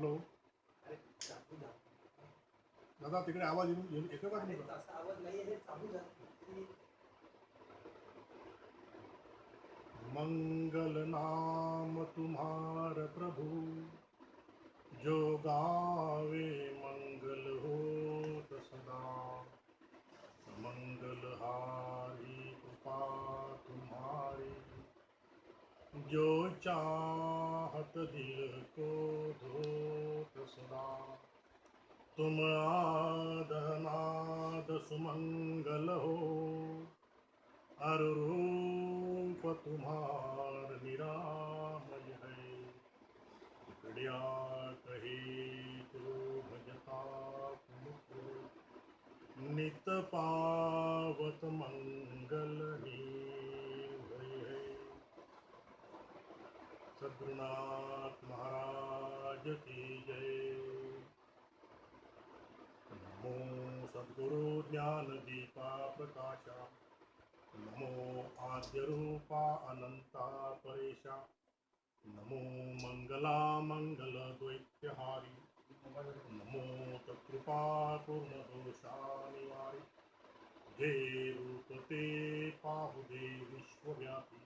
Hello. अरे चालू झालं. दादा तिकडे आवाज येतो का अरे तुमचा? तसा आवाज नाही आहे, चालू झालं. मंगल नाम तुम्हार प्रभु, जो गावे मंगल होत सदा. मंगल हारी कृपा तुम्हारी, जो चाहत दिल को धोत सदा. तुम आदनाद सुमंगल हो, हर रूप तुम्हार निरामय है. इकड्या कही तो भजता तुमको, नित पावत मंगल भय है. सद्गुरुनाथ महाराज की जय. नमो सद्गुरु ज्ञान दीपा प्रकाशा, नमो आद्य रूपा अनंता परेशा, नमो मंगला मंगल द्वैत्यहारी, नमो तत्कृपा पूर्ण दोषा निवारी. जे रूप ते पाहु दे विश्वव्यापी,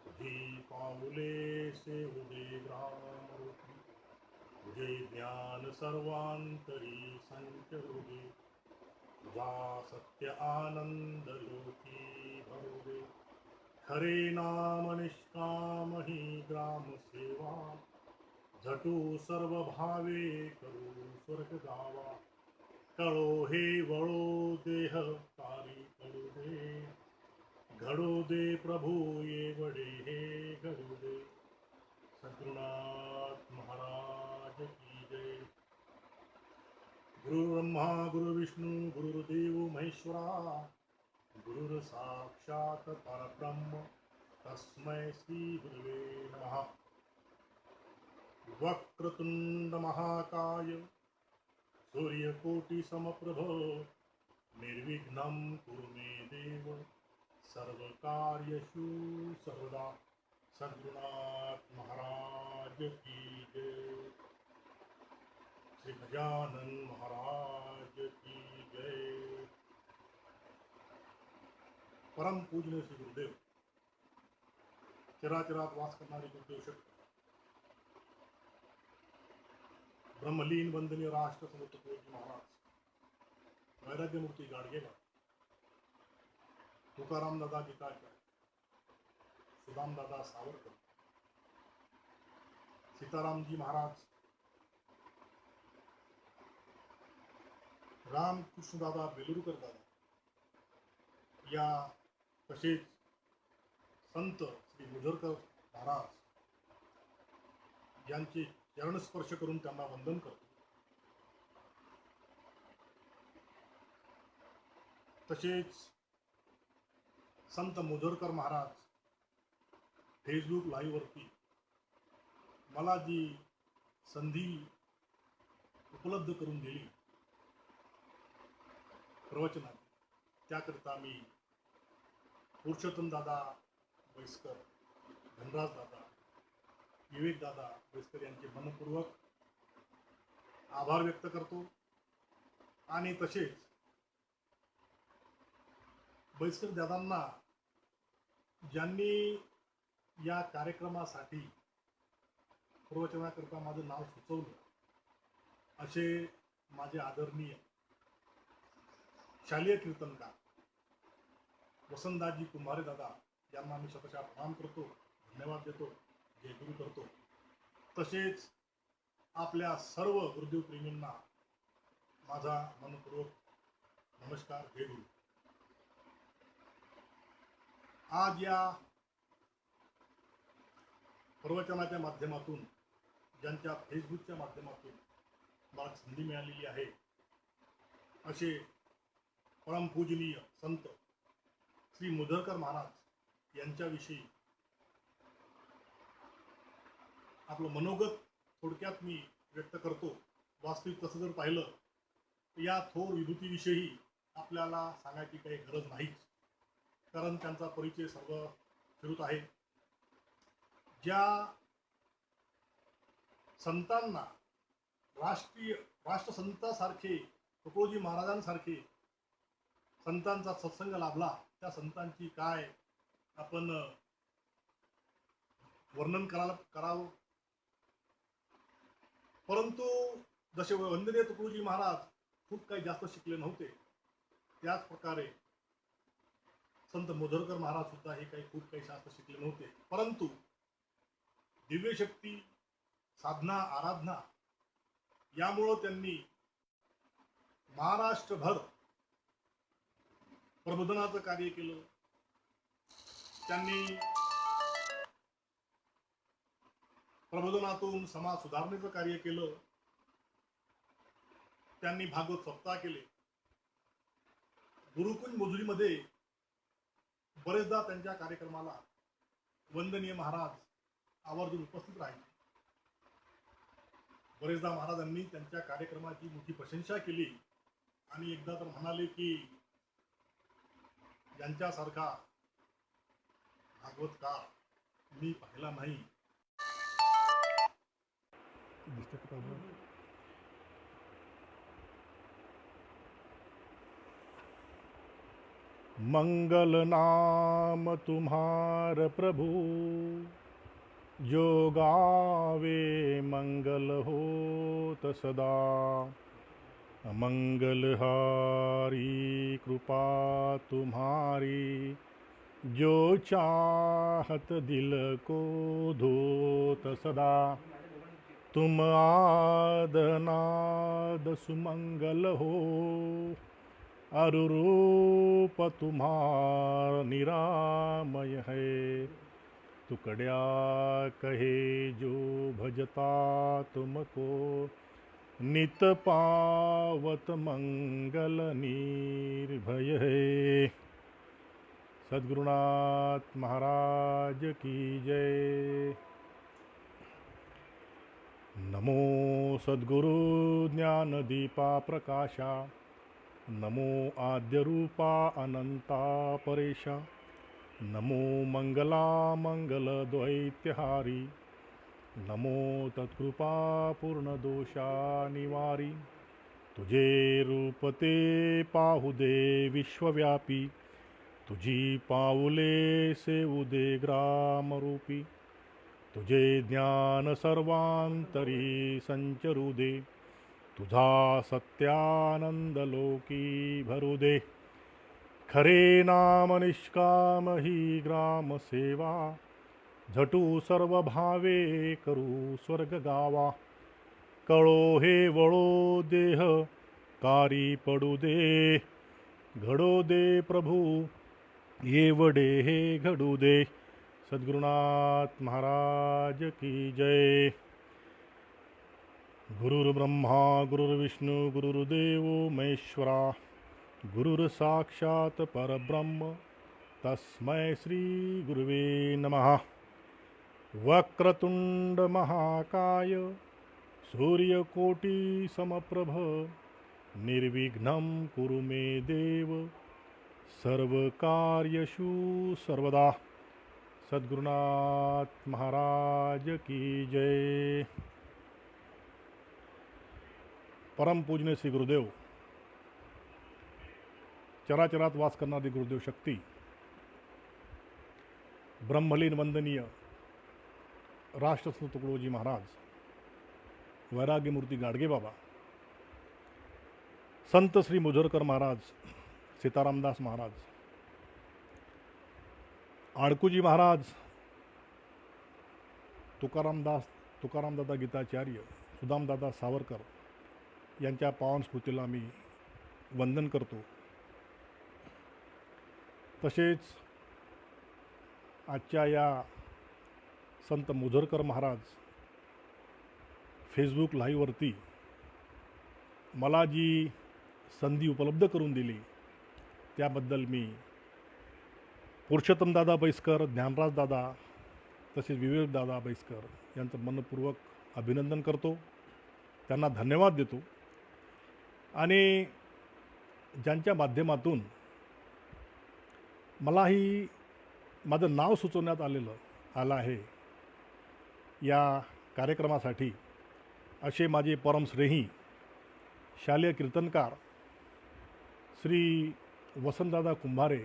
तुझी पाऊले सेवुदे ग्रामरूपी. तुझे ज्ञान सर्वांतरी संचरुदे, तुझा सत्य आनंद लोकी भरू दे. खरे नाम निष्काम ही ग्राम सेवा, झटू सर्व भावे करू स्वर्ग गावा. कळो हे वळो देह कारी कळू दे, घडू दे प्रभू ये वडे हे घडू दे. सद्गुरुनाथ महाराज की जय. गुरु ब्रह्मा गुरु विष्णू गुरुदेव महेश्वरा, गुरुर साक्षात परब्रह्म तस्मै श्री गुरुवे नमः. वक्रतुंड महाकाय सूर्यकोटि समप्रभ, निर्विघ्नं कुरु मे देव सर्वकार्येषु सर्वदा. सद्गुरुनाथ महाराज की जय. श्री गजानन महाराज की जय. परम पूजनीय श्री गुरुदेव, चराचरात वास करणारे गुरुदेव शक्ती, ब्रह्मलीन वंदनीय राष्ट्र समर्थ तुळजी महाराज, वैराग्यमूर्ती गाडगेबाबा, तुकाराम दादा गीताचार्य, सुदाम दादा सावरकर, सीतारामजी महाराज, रामकृष्ण दादा बेलुरकर दादा, या तसेच संत श्री मुझरकर महाराज यांचे चरणस्पर्श करून त्यांना वंदन करतो. तसेच संत मुझरकर महाराज फेसबुक लाईव्ह वरती मला जी संधी उपलब्ध करून दिली प्रवचनात, त्याकरिता मी पुरुषोत्तम दादा बैसकर, धनराज दादा, विवेक दादा बैसकर यांचे मनपूर्वक आभार व्यक्त करतो. आणि तसेच बैसकर दादांना ज्यांनी या कार्यक्रमासाठी प्रवचनाकरता माझं नाव सुचवलं, असे माझे आदरणीय शालेय कीर्तनकार वसंतदाजी कुंभारे दादा यांना मी स्वतःच्या प्रणाम करतो, धन्यवाद देतो, जय गुरु करतो. तसेच आपल्या सर्व गुरुदेव प्रेमींना माझा मनपूर्वक नमस्कार, जय गुरु. आज या प्रवचनाच्या माध्यमातून, ज्यांच्या फेसबुकच्या माध्यमातून मला संधी मिळालेली आहे, असे परमपूजनीय संत श्री मुझरकर महाराज यांच्याविषयी आपलं मनोगत थोडक्यात मी व्यक्त करतो. वास्तविक तसं जर पाहिलं तर या थोर विभूतीविषयी आपल्याला सांगायची काही गरज नाहीच, कारण त्यांचा परिचय सर्व फिरत आहे. ज्या संतांना राष्ट्रसंतासारखे तुकडोजी महाराजांसारखे संतांचा सत्संग लाभला, त्या संतांची काय आपण वर्णन करावं. परंतु जसे वंदनीय तुकडोजी महाराज खूप काही जास्त शिकले नव्हते, त्याच प्रकारे संत मोझरकर महाराज सुद्धा हे काही खूप काही जास्त शिकले नव्हते. परंतु दिव्यशक्ती, साधना, आराधना यामुळं त्यांनी महाराष्ट्रभर प्रबोधनाचं कार्य केलं. त्यांनी प्रबोधनातून समाज सुधारणेचं कार्य केलं. त्यांनी भागवत सप्ताह केले. गुरुकुंज मजुरीमध्ये बरेचदा त्यांच्या कार्यक्रमाला वंदनीय महाराज आवर्जून उपस्थित राहिले. बरेचदा महाराजांनी त्यांच्या कार्यक्रमाची मोठी प्रशंसा केली आणि एकदा तर म्हणाले की यांच्यासारखा भागवतकार मी पाहिला नाही. मंगल नाम तुम्हार प्रभु, जो गावे मंगल होत सदा. मंगल हारी कृपा तुम्हारी, जो चाहत दिल को धोत सदा. तुम आद नाद सुमंगल हो, अरुरूप तुम्हार निरामय है. टुकड़िया कहे जो भजता तुमको, नित पावत मंगल निर्भय है. सद्गुरुनाथ महाराज की जय. नमो सद्गुरु ज्ञानदीपा प्रकाशा, नमो आद्यरूपा अनंता परेशा, नमो मंगला मंगल द्वैत्यहारी, नमो तत्कृपा पूर्ण दोषा निवारी. तुझे रूप ते पाहू दे विश्वव्यापी, तुझी पाऊले सेवू दे ग्रामरूपी. तुझे ज्ञान सर्वांतरी संचरू दे, तुझा सत्यानंद लोकी भरू दे. खरे नाम निष्काम ही ग्राम सेवा, झटू सर्व भावे करू स्वर्ग गावा. कळो हे वळो देह कारी पडू दे, घडो दे प्रभू येवडे हे घडू दे. सद्गुरुनाथ महाराज की जय. गुरुर्ब्रह्मा गुरुर्विष्णू गुरुर्देव महेश्वरा, गुरुर्साक्षात् परब्रह्म तस्मै श्री गुरुवे नमः. वक्रतुंड महाकाय सूर्यकोटि समप्रभ, निर्विघ्नं कुरु मे देव सर्वकार्येषु सर्वदा. सद्गुरुनाथ महाराज की जय. परम पूजनीय श्री गुरुदेव, चराचरात वास करणारी गुरुदेव शक्ती, ब्रह्मलीन वंदनीय राष्ट्रसंत तुकडोजी महाराज, वैराग्यमूर्ती गाडगे बाबा, संत श्री मोझरकर महाराज, सीतारामदास महाराज, आडकुजी महाराज, तुकारामदादा गीताचार्य, सुदामदादा सावरकर यांच्या पावन स्मृतीला मी वंदन करतो. तसेच आजच्या या संत मोझरकर महाराज फेसबुक लाईव्हवरती मला जी संधी उपलब्ध करून दिली त्याबद्दल मी पुरुषोत्तमदादा बैसकर, ज्ञानराजदादा तसेच विवेकदादा बैसकर यांचं मनपूर्वक अभिनंदन करतो, त्यांना धन्यवाद देतो. आणि ज्यांच्या माध्यमातून मलाही माझं नाव सुचवण्यात आलं आहे या कार्यक्रमासाठी, असे माझे परमश्रेही शालेय कीर्तनकार श्री वसंतदादा कुंभारे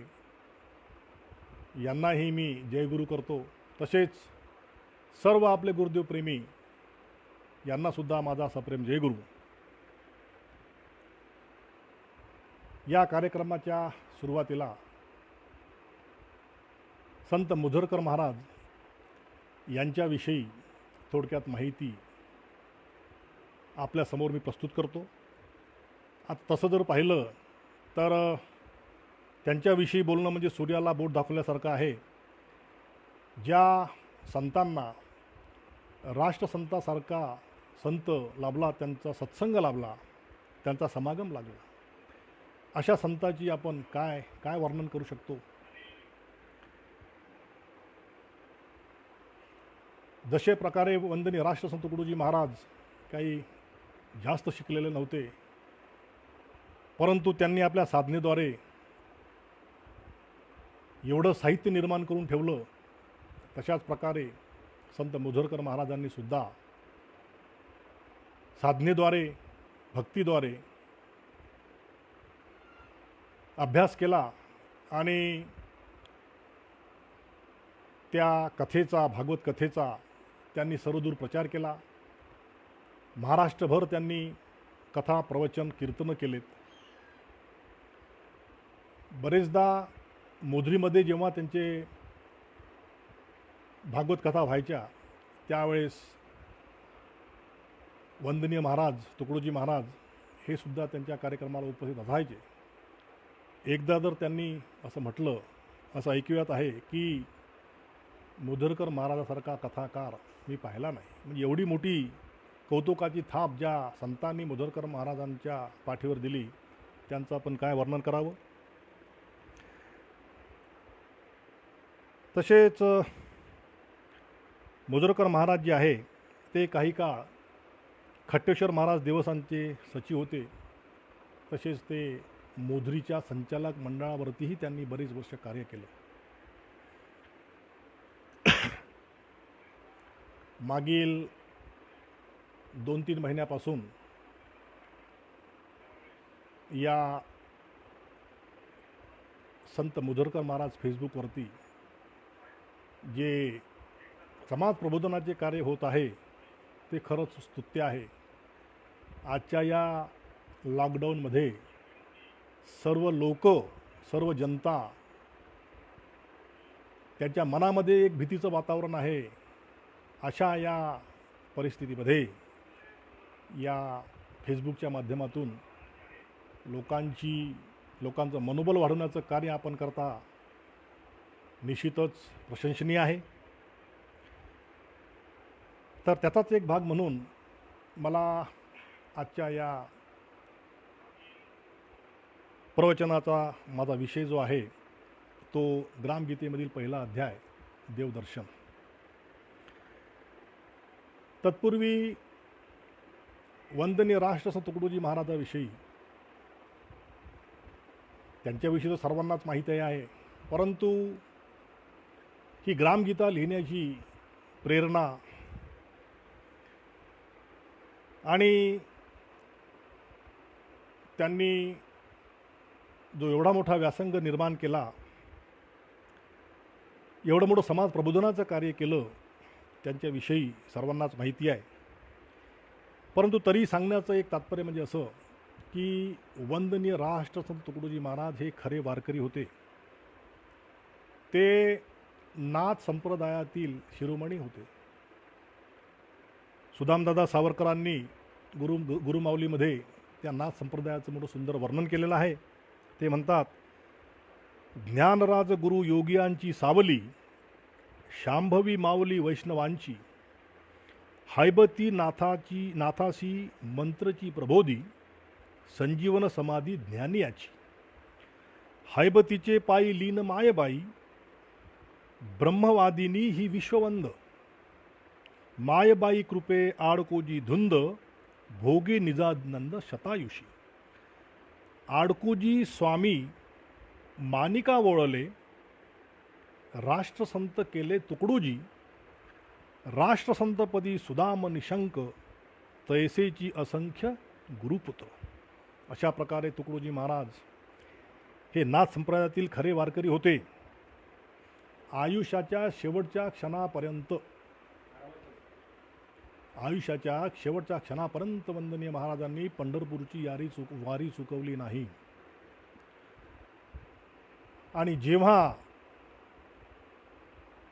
यांनाही मी जयगुरु करतो. तसेच सर्व आपले गुरुदेव प्रेमी यांनासुद्धा माझा सप्रेम जयगुरु. या कार्यक्रमाच्या सुरुवातीला संत मुझरकर महाराज यांच्याविषयी थोडक्यात माहिती आपल्यासमोर मी प्रस्तुत करतो. आता तसं जर पाहिलं तर त्यांच्याविषयी बोलणं म्हणजे सूर्याला बोट दाखवल्यासारखं आहे. ज्या संतांना राष्ट्रसंतासारखा संत लाभला, त्यांचा सत्संग लाभला, त्यांचा समागम लागला, अशा संताची आपण काय काय वर्णन करू शकतो. जसे प्रकारे वंदनीय राष्ट्रसंत तुकडोजी महाराज काही जास्त शिकलेले नव्हते, परंतु त्यांनी आपल्या साधनेद्वारे एवढं साहित्य निर्माण करून ठेवलं. तशाच प्रकारे संत मुझरकर महाराजांनी सुद्धा साधनेद्वारे, भक्तीद्वारे अभ्यास केला आणि त्या कथेचा, भागवत कथेचा त्यांनी सर्वदूर प्रचार केला. महाराष्ट्रभर त्यांनी कथा, प्रवचन, कीर्तनं केलेत. बरेचदा मोझरीमध्ये जेव्हा त्यांचे भागवत कथा व्हायच्या त्यावेळेस वंदनीय महाराज तुकडोजी महाराज हे सुद्धा त्यांच्या कार्यक्रमाला उपस्थित असायचे. एकदा जर त्यांनी असं म्हटलं, असं ऐकूयात आहे की मुझरकर महाराजासारखा कथाकार मी पाहिला नाही. म्हणजे एवढी मोठी कौतुकाची थाप ज्या संतांनी मुझरकर महाराजांच्या पाठीवर दिली त्यांचं आपण काय वर्णन करावं. तसेच मुझरकर महाराज जे आहे ते काही काळ खट्टेश्वर महाराज देवस्थानचे सचिव होते. तसेच ते मोझरीच्या संचालक मंडळावरतीही त्यांनी बरीच वर्ष कार्य केलं. मागील 2-3 महिन्यापासून या संत मुझरकर महाराज फेसबुकवरती जे समाज प्रबोधनाचे कार्य होत आहे ते खरंच स्तुत्य आहे. आजच्या या लॉकडाऊनमध्ये सर्व लोक, सर्व जनता, त्यांच्या मनामध्ये एक भीतीचं वातावरण आहे. अशा या परिस्थितीमध्ये या फेसबुकच्या माध्यमातून लोकांचं मनोबल वाढवण्याचं कार्य आपण करता निश्चितच प्रशंसनीय आहे. तर त्याचाच एक भाग म्हणून मला आजच्या या प्रवचनाचा माझा विषय जो आहे तो ग्रामगीतेमधील पहिला अध्याय देवदर्शन. तत्पूर्वी वंदनीय राष्ट्रसंत तुकडोजी महाराजाविषयी, त्यांच्याविषयी तर सर्वांनाच माहीत आहे, परंतु ही ग्रामगीता लिहिण्याची प्रेरणा आणि त्यांनी जो एवढा मोठा व्यासंग निर्माण केला, एवढं मोठं समाज प्रबोधनाचं कार्य केलं, त्यांच्याविषयी सर्वांनाच माहिती आहे. परंतु तरी सांगण्याचं एक तात्पर्य म्हणजे असं की वंदनीय राष्ट्रसंत तुकडोजी महाराज हे खरे वारकरी होते. ते नाथ संप्रदायातील शिरोमणी होते. सुदामदादा सावरकरांनी गुरुमाऊलीमध्ये त्या नाथ संप्रदायाचं मोठं सुंदर वर्णन केलेलं आहे. ते म्हणतात, ज्ञानराज गुरु योगियांची सावली, शांभवी माऊली वैष्णवांची, हायबती नाथासी मंत्रची प्रबोधी, संजीवन समाधी ज्ञानियाची, हायबतीचे पायी लीन मायबाई, ब्रह्मवादिनी ही विश्ववंद, मायबाई कृपे आडकोजी धुंद, भोगी निजानंद शतायुषी. आडकोजी स्वामी मानिका वळले, राष्ट्रसंत केले तुकडोजी, राष्ट्रसंतपदी सुदाम निशंक, तैसेची असंख्य गुरुपुत्र. अशा प्रकारे तुकडोजी महाराज हे नाथ संप्रदायातील खरे वारकरी होते. आयुष्याच्या शेवटच्या क्षणापर्यंत वंदनीय महाराजांनी पंढरपूरची वारी चुकवली नाही. आणि जेव्हा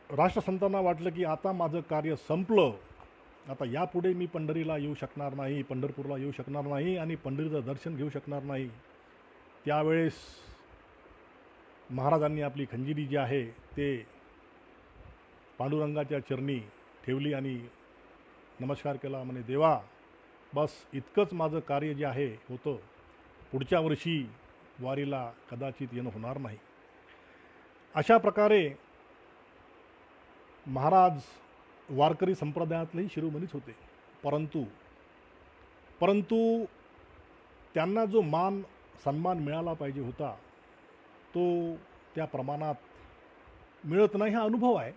राष्ट्रसंतांना वाटलं की आता माझं कार्य संपलं, आता यापुढे मी पंढरीला येऊ शकणार नाही, पंढरपूरला येऊ शकणार नाही आणि पंढरीचं दर्शन घेऊ शकणार नाही, त्यावेळेस महाराजांनी आपली खंजिरी जी आहे ते पांडुरंगाच्या चरणी ठेवली आणि नमस्कार केला. म्हणे, देवा, बस इतकंच माझं कार्य जे आहे होतं, पुढच्या वर्षी वारीला कदाचित येणं होणार नाही. अशा प्रकारे महाराज वारकरी संप्रदायातलेही शिरोमणीच होते. परंतु त्यांना जो मान सन्मान मिळाला पाहिजे होता तो त्या प्रमाणात मिळत नाही. हा अनुभव आहे,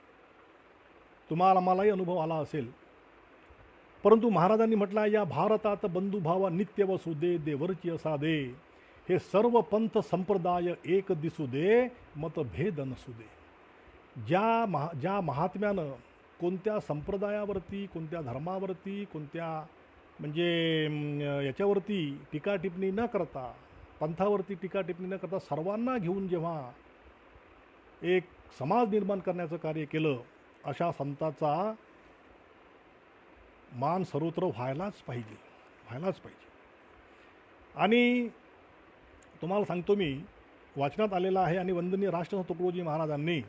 तुम्हाला मलाही अनुभव आला असेल. परंतु महाराजांनी म्हटलं आहे, या भारतात बंधुभावा नित्य वसू दे, देवरची असा दे, हे सर्व पंथ संप्रदाय एक दिसू दे, मतभेद नसू दे. ज्या महात्म्यानं कोणत्या संप्रदायावरती, कोणत्या धर्मावरती, कोणत्या म्हणजे याच्यावरती टीका टिप्पणी न करता, पंथावरती टीका टिप्पणी न करता सर्वांना घेऊन जेव्हा एक समाज निर्माण करण्याचं कार्य केलं, अशा संताचा मान सर्वत्र व्हायलाच पाहिजे. आणि तुम्हाला सांगतो, मी वाचनात आलेला आहे आणि वंदनीय राष्ट्रसंत तुकडोजी महाराजांनी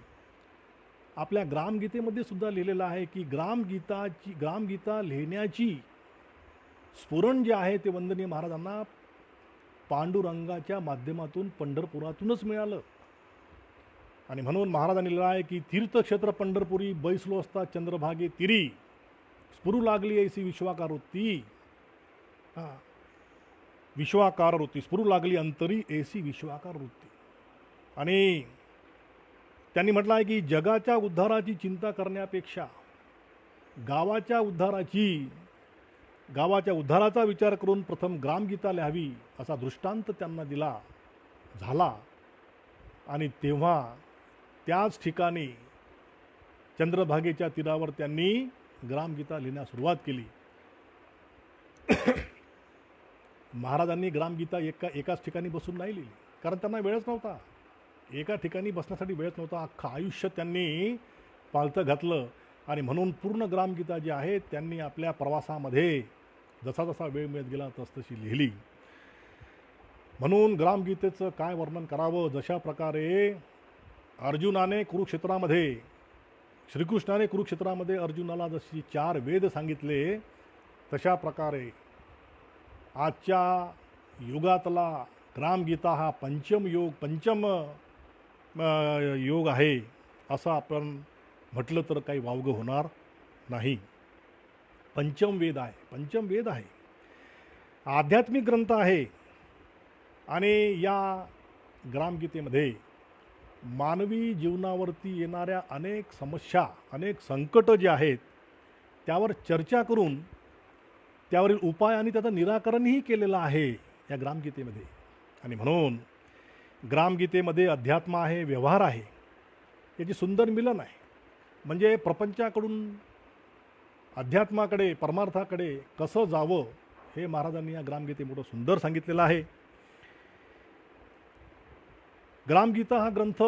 आपल्या ग्रामगीतेमध्ये सुद्धा लिहिलेलं आहे की ग्रामगीता लिहिण्याची स्फुरण जे आहे ते वंदनीय महाराजांना पांडुरंगाच्या माध्यमातून पंढरपुरातूनच मिळालं. आणि म्हणून महाराजांनी लिहिलं आहे की तीर्थक्षेत्र पंढरपुरी बैसलो असता चंद्रभागे तिरी, स्फुरू लागली ऐसी विश्वाकारवृत्ती. विश्वाकारवृत्ती स्फुरू लागली अंतरी ऐसी विश्वाकारवृत्ती. आणि त्यांनी म्हटलं आहे की जगाच्या उद्धाराची चिंता करण्यापेक्षा गावाच्या उद्धाराचा विचार करून प्रथम ग्रामगीता लिहावी, असा दृष्टांत त्यांना झाला. आणि तेव्हा त्याच ठिकाणी चंद्रभागेच्या तीरावर त्यांनी ग्रामगीता लिहिण्यास सुरुवात केली. महाराजांनी ग्रामगीता एकाच ठिकाणी बसून नाही लिहिली, कारण त्यांना वेळच नव्हता. एका ठिकाणी बसण्यासाठी वेळच नव्हता. अख्खं आयुष्य त्यांनी पालथं घातलं. आणि म्हणून पूर्ण ग्रामगीता जी आहे त्यांनी आपल्या प्रवासामध्ये जसा जसा वेळ मिळत गेला तसतशी लिहिली. म्हणून ग्रामगीतेचं काय वर्णन करावं, जशा प्रकारे श्रीकृष्णाने कुरुक्षेत्रामध्ये अर्जुनाला जशी 4 वेद सांगितले, तशा प्रकारे आजच्या युगातला ग्रामगीता हा पंचम योग आहे, असं आपण म्हटलं तर काही वावगं होणार नाही. पंचम वेद आहे, आध्यात्मिक ग्रंथ आहे. आणि या ग्रामगीतेमध्ये मानवी जीवनावरती येणाऱ्या अनेक समस्या, अनेक संकट जे आहेत त्यावर चर्चा करून त्यावरील उपाय आणि त्याचं निराकरणही केलेलं आहे या ग्रामगीतेमध्ये. आणि म्हणून ग्रामगीतेमध्ये अध्यात्म आहे, व्यवहार आहे, याची सुंदर मिलन आहे. म्हणजे प्रपंचाकडून अध्यात्माकडे, परमार्थाकडे कसं जावं हे महाराजांनी या ग्रामगीतेमध्ये सुंदर सांगितलेलं आहे. ग्रामगीता हा ग्रंथ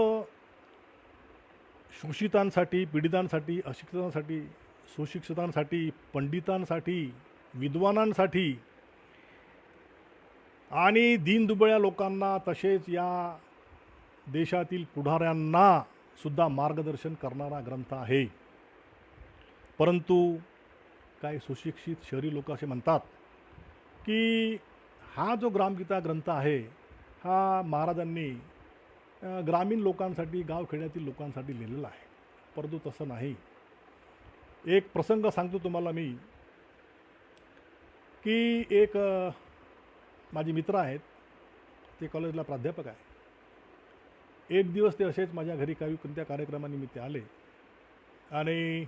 शोषितांसाठी, पीडितांसाठी, अशिक्षितांसाठी, सुशिक्षितांसाठी, पंडितांसाठी, विद्वानांसाठी आणि दीनदुबळ्या लोकांना, तसेच या देशातील पुढाऱ्यांना सुद्धा मार्गदर्शन करणारा ग्रंथ आहे. परंतु काही सुशिक्षित शहरी लोक असे म्हणतात की हा जो ग्रामगीता ग्रंथ आहे हा महाराजांनी ग्रामीण लोकांसाठी, गावखेड्यातील लोकांसाठी लिहिलेला आहे. परंतु तसं नाही. एक प्रसंग सांगतो तुम्हाला मी की एक माझे मित्र आहेत, ते कॉलेजला प्राध्यापक आहे. एक दिवस ते असेच माझ्या घरी कोणत्या कार्यक्रमानिमित्त आले आणि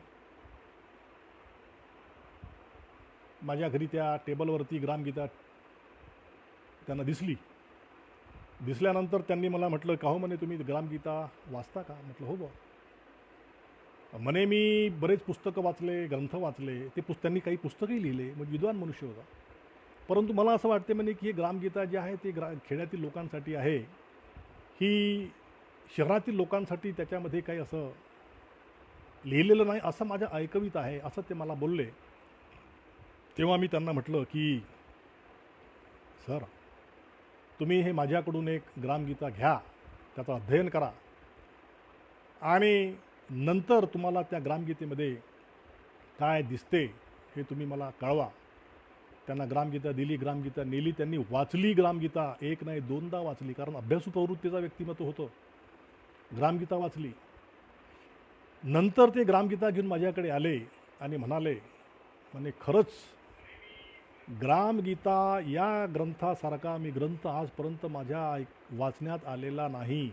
माझ्या घरी त्या टेबलवरती ग्रामगीता त्यांना दिसल्यानंतर त्यांनी मला म्हटलं, का हो म्हणे तुम्ही ग्रामगीता वाचता का? म्हटलं हो बा. म्हणे मी बरेच पुस्तकं वाचले, ग्रंथ वाचले, त्यांनी काही पुस्तकही लिहिले, म्हणजे विद्वान मनुष्य होता. परंतु मला असं वाटते म्हणे की हे ग्रामगीता जे आहे ते खेड्यातील लोकांसाठी आहे, ही शहरातील लोकांसाठी त्याच्यामध्ये काही असं लिहिलेलं नाही, असं माझ्या ऐकवीत आहे, असं ते मला बोलले. तेव्हा मी त्यांना म्हटलं की सर, तुम्ही हे माझ्याकडून एक ग्रामगीता घ्या, त्याचं अध्ययन करा आणि नंतर तुम्हाला त्या ग्रामगीतेमध्ये काय दिसते हे तुम्ही मला कळवा. त्यांना ग्रामगीता दिली, ग्रामगीता नेली, त्यांनी वाचली ग्रामगीता, एक नाही दोनदा वाचली, कारण अभ्यासू प्रवृत्तीचा व्यक्तिमत्व होतं. ग्रामगीता वाचली. नंतर ते ग्रामगीता घेऊन माझ्याकडे आले आणि म्हणे खरंच ग्रामगीता या ग्रंथासारखा मी ग्रंथ आजपर्यंत माझ्या वाचण्यात आलेला नाही.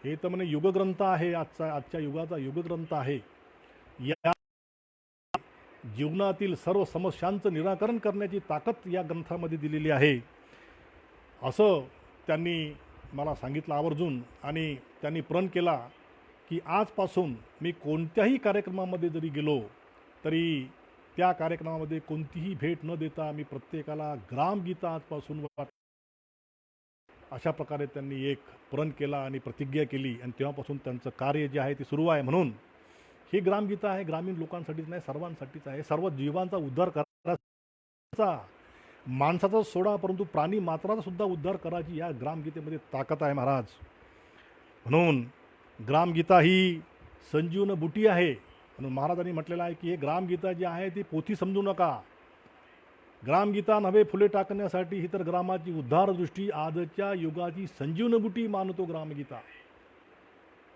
हे तर म्हणे युगग्रंथ आहे, आजच्या युगाचा युगग्रंथ आहे. या जीवनातील सर्व समस्यांचं निराकरण करण्याची ताकद या ग्रंथामध्ये दिलेली आहे, असं त्यांनी मला सांगितलं आवर्जून. आणि त्यांनी प्रण केला की आजपासून मी कोणत्याही कार्यक्रमामध्ये जरी गेलो तरी त्या कार्यक्रमामध्ये कोणतीही भेट न देता मी प्रत्येकाला ग्रामगीता आजपासून अशा प्रकारे त्यांनी एक प्रण केला आणि प्रतिज्ञा केली. आणि तेव्हापासून त्यांचं कार्य जे आहे ते सुरू आहे. म्हणून ही ग्रामगीता आहे, ग्रामीण लोकांसाठीच नाही, सर्वांसाठीच आहे. सर्व जीवांचा उद्धार करायचा, माणसाचा सोडा परंतु प्राणी मात्राचा सुद्धा उद्धार करायची या ग्रामगीतेमध्ये ताकद आहे महाराज. म्हणून ग्रामगीता ही संजीवन बुटी आहे. म्हणून महाराजांनी म्हटलेलं आहे की हे ग्रामगीता जी आहे ती पोथी समजू नका. ग्रामगीता नव्हे फुले टाकण्यासाठी ही तर ग्रामाची उद्धार दृष्टी आजच्या युगाची संजीवन बुटी मानतो ग्रामगीता.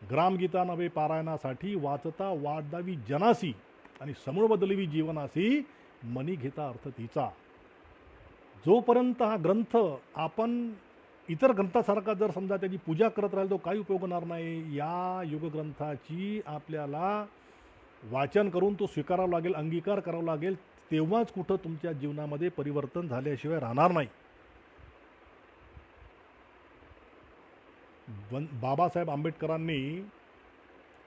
ग्रामगीता नव्हे पारायणासाठी वाचता वाढदावी जनासी आणि समूळ बदलवी जीवनासी मनी घेता अर्थ तिचा. जोपर्यंत हा ग्रंथ आपण इतर ग्रंथासारखा जर समजा त्याची पूजा करत राहिलो तो काही उपयोग होणार नाही. या युगग्रंथाची आपल्याला वाचन करून तो स्वीकारावा लागेल, अंगीकार करावा लागेल, तेव्हाच कुठं तुमच्या जीवनामध्ये परिवर्तन झाल्याशिवाय राहणार नाही. बाबासाहेब आंबेडकरांनी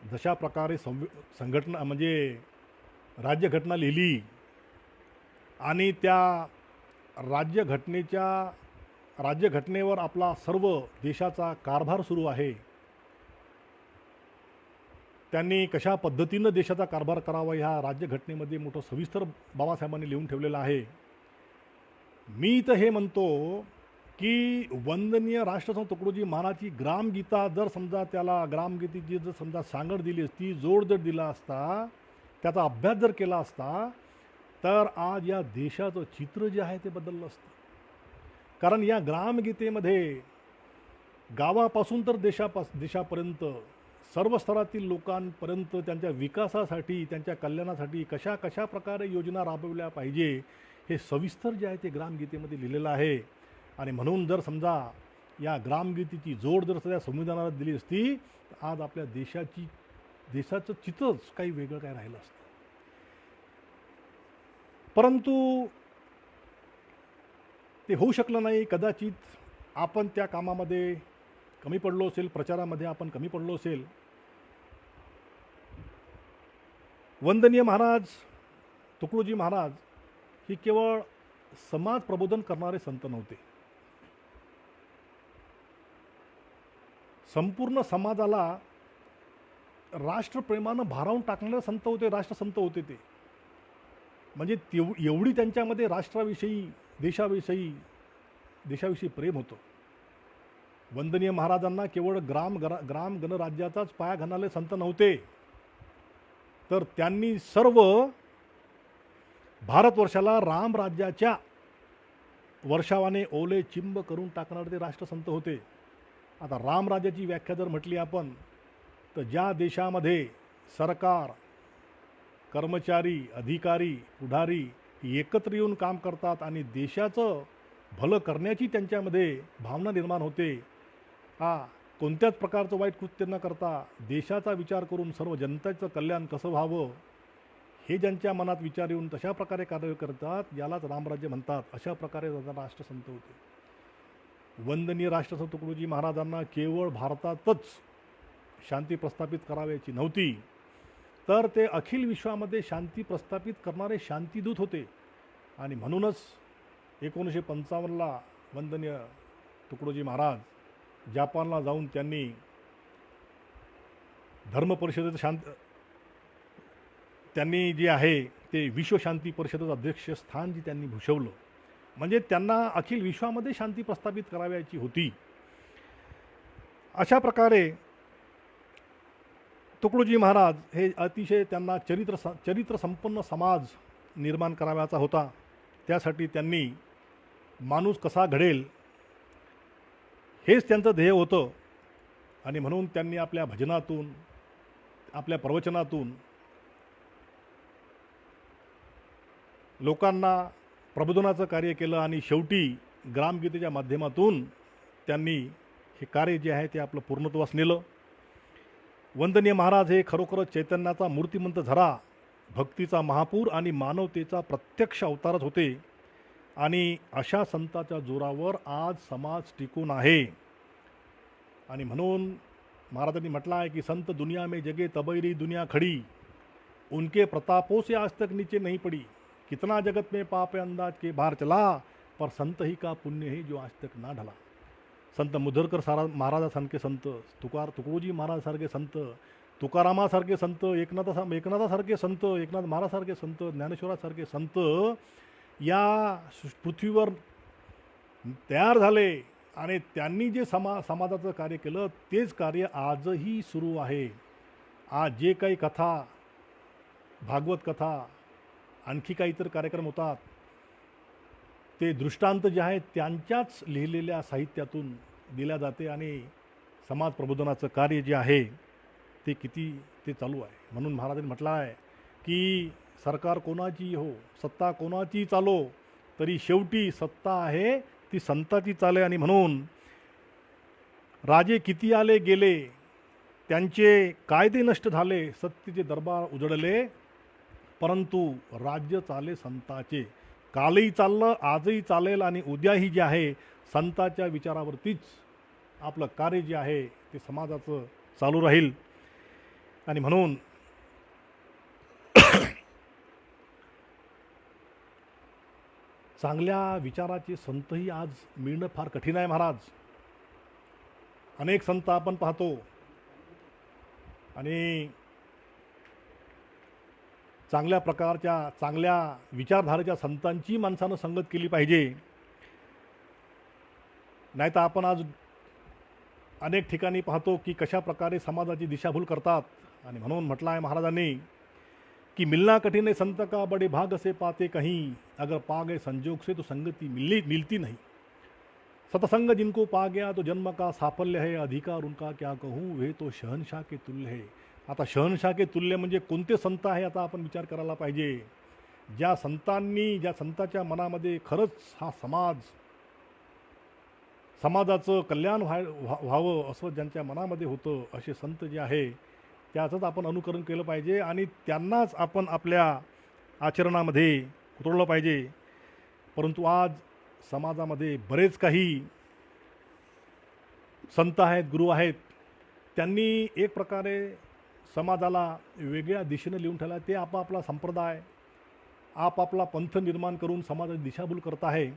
जशा प्रकारे संघटना म्हणजे राज्यघटना लिहिली आणि त्या राज्यघटनेवर आपला सर्व देशाचा कारभार सुरू आहे. त्यांनी कशा पद्धतीनं देशाचा कारभार करावा ह्या राज्यघटनेमध्ये मोठं सविस्तर बाबासाहेबांनी लिहून ठेवलेलं आहे. मी तर हे म्हणतो की वंदनीय राष्ट्रसंत तुकडोजी महाराजांची ग्रामगीता जर समजा त्याला ग्रामगीतेची जर समजा सांगड दिली असती, जोड जर दिला असता, त्याचा अभ्यास जर केला असता तर आज या देशाचं चित्र जे आहे ते बदललं असतं. कारण या ग्रामगीतेमध्ये गावापासून तर देशापर्यंत सर्व स्तरातील लोकांपर्यंत त्यांच्या विकासासाठी, त्यांच्या कल्याणासाठी कशा कशा प्रकारे योजना राबवल्या पाहिजे हे सविस्तर जे आहे ते ग्रामगीतेमध्ये लिहिलेलं आहे. आणि म्हणून जर समजा या ग्रामगीतेची जोड जर सध्या संविधानाला दिली असती तर आज आपल्या देशाचं चित्रच काही वेगळं काय राहिलं असतं. परंतु ते होऊ शकलं नाही. कदाचित आपण त्या कामामध्ये कमी पडलो असेल, प्रचारामध्ये आपण कमी पडलो असेल. वंदनीय महाराज तुकडोजी महाराज ही केवळ समाज प्रबोधन करणारे संत नव्हते. संपूर्ण समाजाला राष्ट्रप्रेमानं भारावून टाकणारे संत होते, राष्ट्रसंत होते ते. म्हणजे एवढी त्यांच्यामध्ये राष्ट्राविषयी, देशाविषयी प्रेम होतं. वंदनीय महाराजांना केवळ ग्राम गणराज्याचाच पाया घालणारे संत नव्हते, तर त्यांनी सर्व भारतवर्षाला रामराज्याच्या वर्षावाने ओले चिंब करून टाकणारे ते राष्ट्रसंत होते. आता रामराज्याची व्याख्या जर म्हटली आपण तर ज्या देशामध्ये सरकार, कर्मचारी, अधिकारी, पुढारी एकत्र येऊन काम करतात आणि देशाचं भलं करण्याची त्यांच्यामध्ये भावना निर्माण होते, कोणत्याच प्रकारचं वाईट कृत्य न करता देशाचा विचार करून सर्व जनतेचं कल्याण कसं व्हावं हे ज्यांच्या मनात विचार येऊन तशा प्रकारे कार्य करतात यालाच रामराज्य म्हणतात. अशा प्रकारे राष्ट्रसंत होते. वंदनीय राष्ट्रसंत तुकडोजी महाराजांना केवळ भारतातच शांती प्रस्थापित करावयाची नव्हती, तर ते अखिल विश्वामध्ये शांती प्रस्थापित करणारे शांतीदूत होते. आणि म्हणूनच 1955ला वंदनीय तुकडोजी महाराज जपानला जाऊन त्यांनी धर्म परिषदेचं त्यांनी जे आहे ते विश्वशांती परिषदेचं अध्यक्षस्थान जे त्यांनी भूषवलं, म्हणजे त्यांना अखिल विश्वामध्ये शांती प्रस्थापित करावयाची होती. अशा प्रकारे तुकडोजी महाराज हे अतिशय त्यांना चरित्रसंपन्न समाज निर्माण करावयाचा होता. त्यासाठी त्यांनी माणूस कसा घडेल हेच त्यांचं ध्येय होतं. आणि म्हणून त्यांनी आपल्या भजनातून, आपल्या प्रवचनातून लोकांना प्रबोधनाचं कार्य केलं आणि शेवटी ग्रामगीतेच्या माध्यमातून त्यांनी हे कार्य जे आहे ते आपलं पूर्णत्वास नेलं. वंदनीय महाराज हे खरोखरच चैतन्याचा मूर्तिमंत झरा, भक्तीचा महापूर आणि मानवतेचा प्रत्यक्ष अवतारच होते. आणि अशा संताच्या जोरावर आज समाज टिकून आहे. आणि म्हणून महाराजांनी म्हटलं आहे की संत दुनिया में जगे तबैरी दुनिया खड़ी, उनके प्रतापों से आज तक नीचे नहीं पड़ी. कितना जगत में पाप अंदाज के बाहर चला, पर संत ही का पुण्य है जो आज तक ना ढला. संत मुधरकर महाराजासारखे संत, तुकडोजी महाराजासारखे संत, तुकारामासारखे संत, एकनाथासारखे संत, एकनाथ महाराजासारखे संत, ज्ञानेश्वरासारखे संत या पृथ्वीवर तयार झाले. आणि त्यांनी जे समाजाचं कार्य केलं तेच कार्य आजही सुरू आहे. आज जे काही कथा, भागवत कथा, आणखी काही इतर कार्यक्रम होतात, ते दृष्टांत जे आहेत त्यांच्याच लिहिलेल्या साहित्यातून दिल्या जाते. आणि समाज प्रबोधनाचं कार्य जे आहे ते चालू आहे. म्हणून महाराजांनी म्हटलं आहे की सरकार कोणाची हो, सत्ता कोणाची चालो, तरी शेवटी सत्ता आहे ती संताची चाले. आणि म्हणून राजे किती आले गेले, त्यांचे कायदे नष्ट झाले, सत्तेचे दरबार उजळले, परंतु राज्य चाले संताचे. कालही चाललं, आजही चालेल आणि उद्याही जे आहे संताच्या विचारावरतीच आपलं कार्य जे आहे ते समाजाचं चालू राहील. आणि म्हणून चांगल्या विचाराचे संतही आज मिळणं फार कठीण आहे महाराज. अनेक संत आपण पाहतो आणि चांगल्या प्रकारच्या, चांगल्या विचारधारेच्या संतांची माणसानं संगत केली पाहिजे. नाहीतर आपण आज अनेक ठिकाणी पाहतो की कशा प्रकारे समाजाची दिशाभूल करतात. आणि म्हणून म्हटलं आहे महाराजांनी कि मिलना कठिन है संत का बड़े भाग से पाते कहीं, अगर पा गए संजोग से तो संगति मिलती नहीं. सतसंग जिनको पा गया तो जन्म का साफल्य है, अधिकार उनका क्या कहूँ, वे तो शहनशाह के तुल्य है. आता शहनशाह के तुल्य म्हणजे कोणते संत आहे आता आपण विचार करायला पाहिजे. ज्या संताच्या मनामध्ये खरंच हा समाजाचं कल्याण व्हावं असं ज्यांच्या मनामध्ये होतं, असे संत जे आहे त्याचंच आपण अनुकरण केलं पाहिजे आणि त्यांनाच आपण आपल्या आचरणामध्ये उतरवलं पाहिजे. परंतु आज समाजामध्ये बरेच काही संत आहेत, गुरु आहेत, त्यांनी एक प्रकारे समाजाला वेगळ्या दिशेने लिहून ठेवला. ते आपापला संप्रदाय, आपापला पंथ निर्माण करून समाजाची दिशाभूल करत आहे.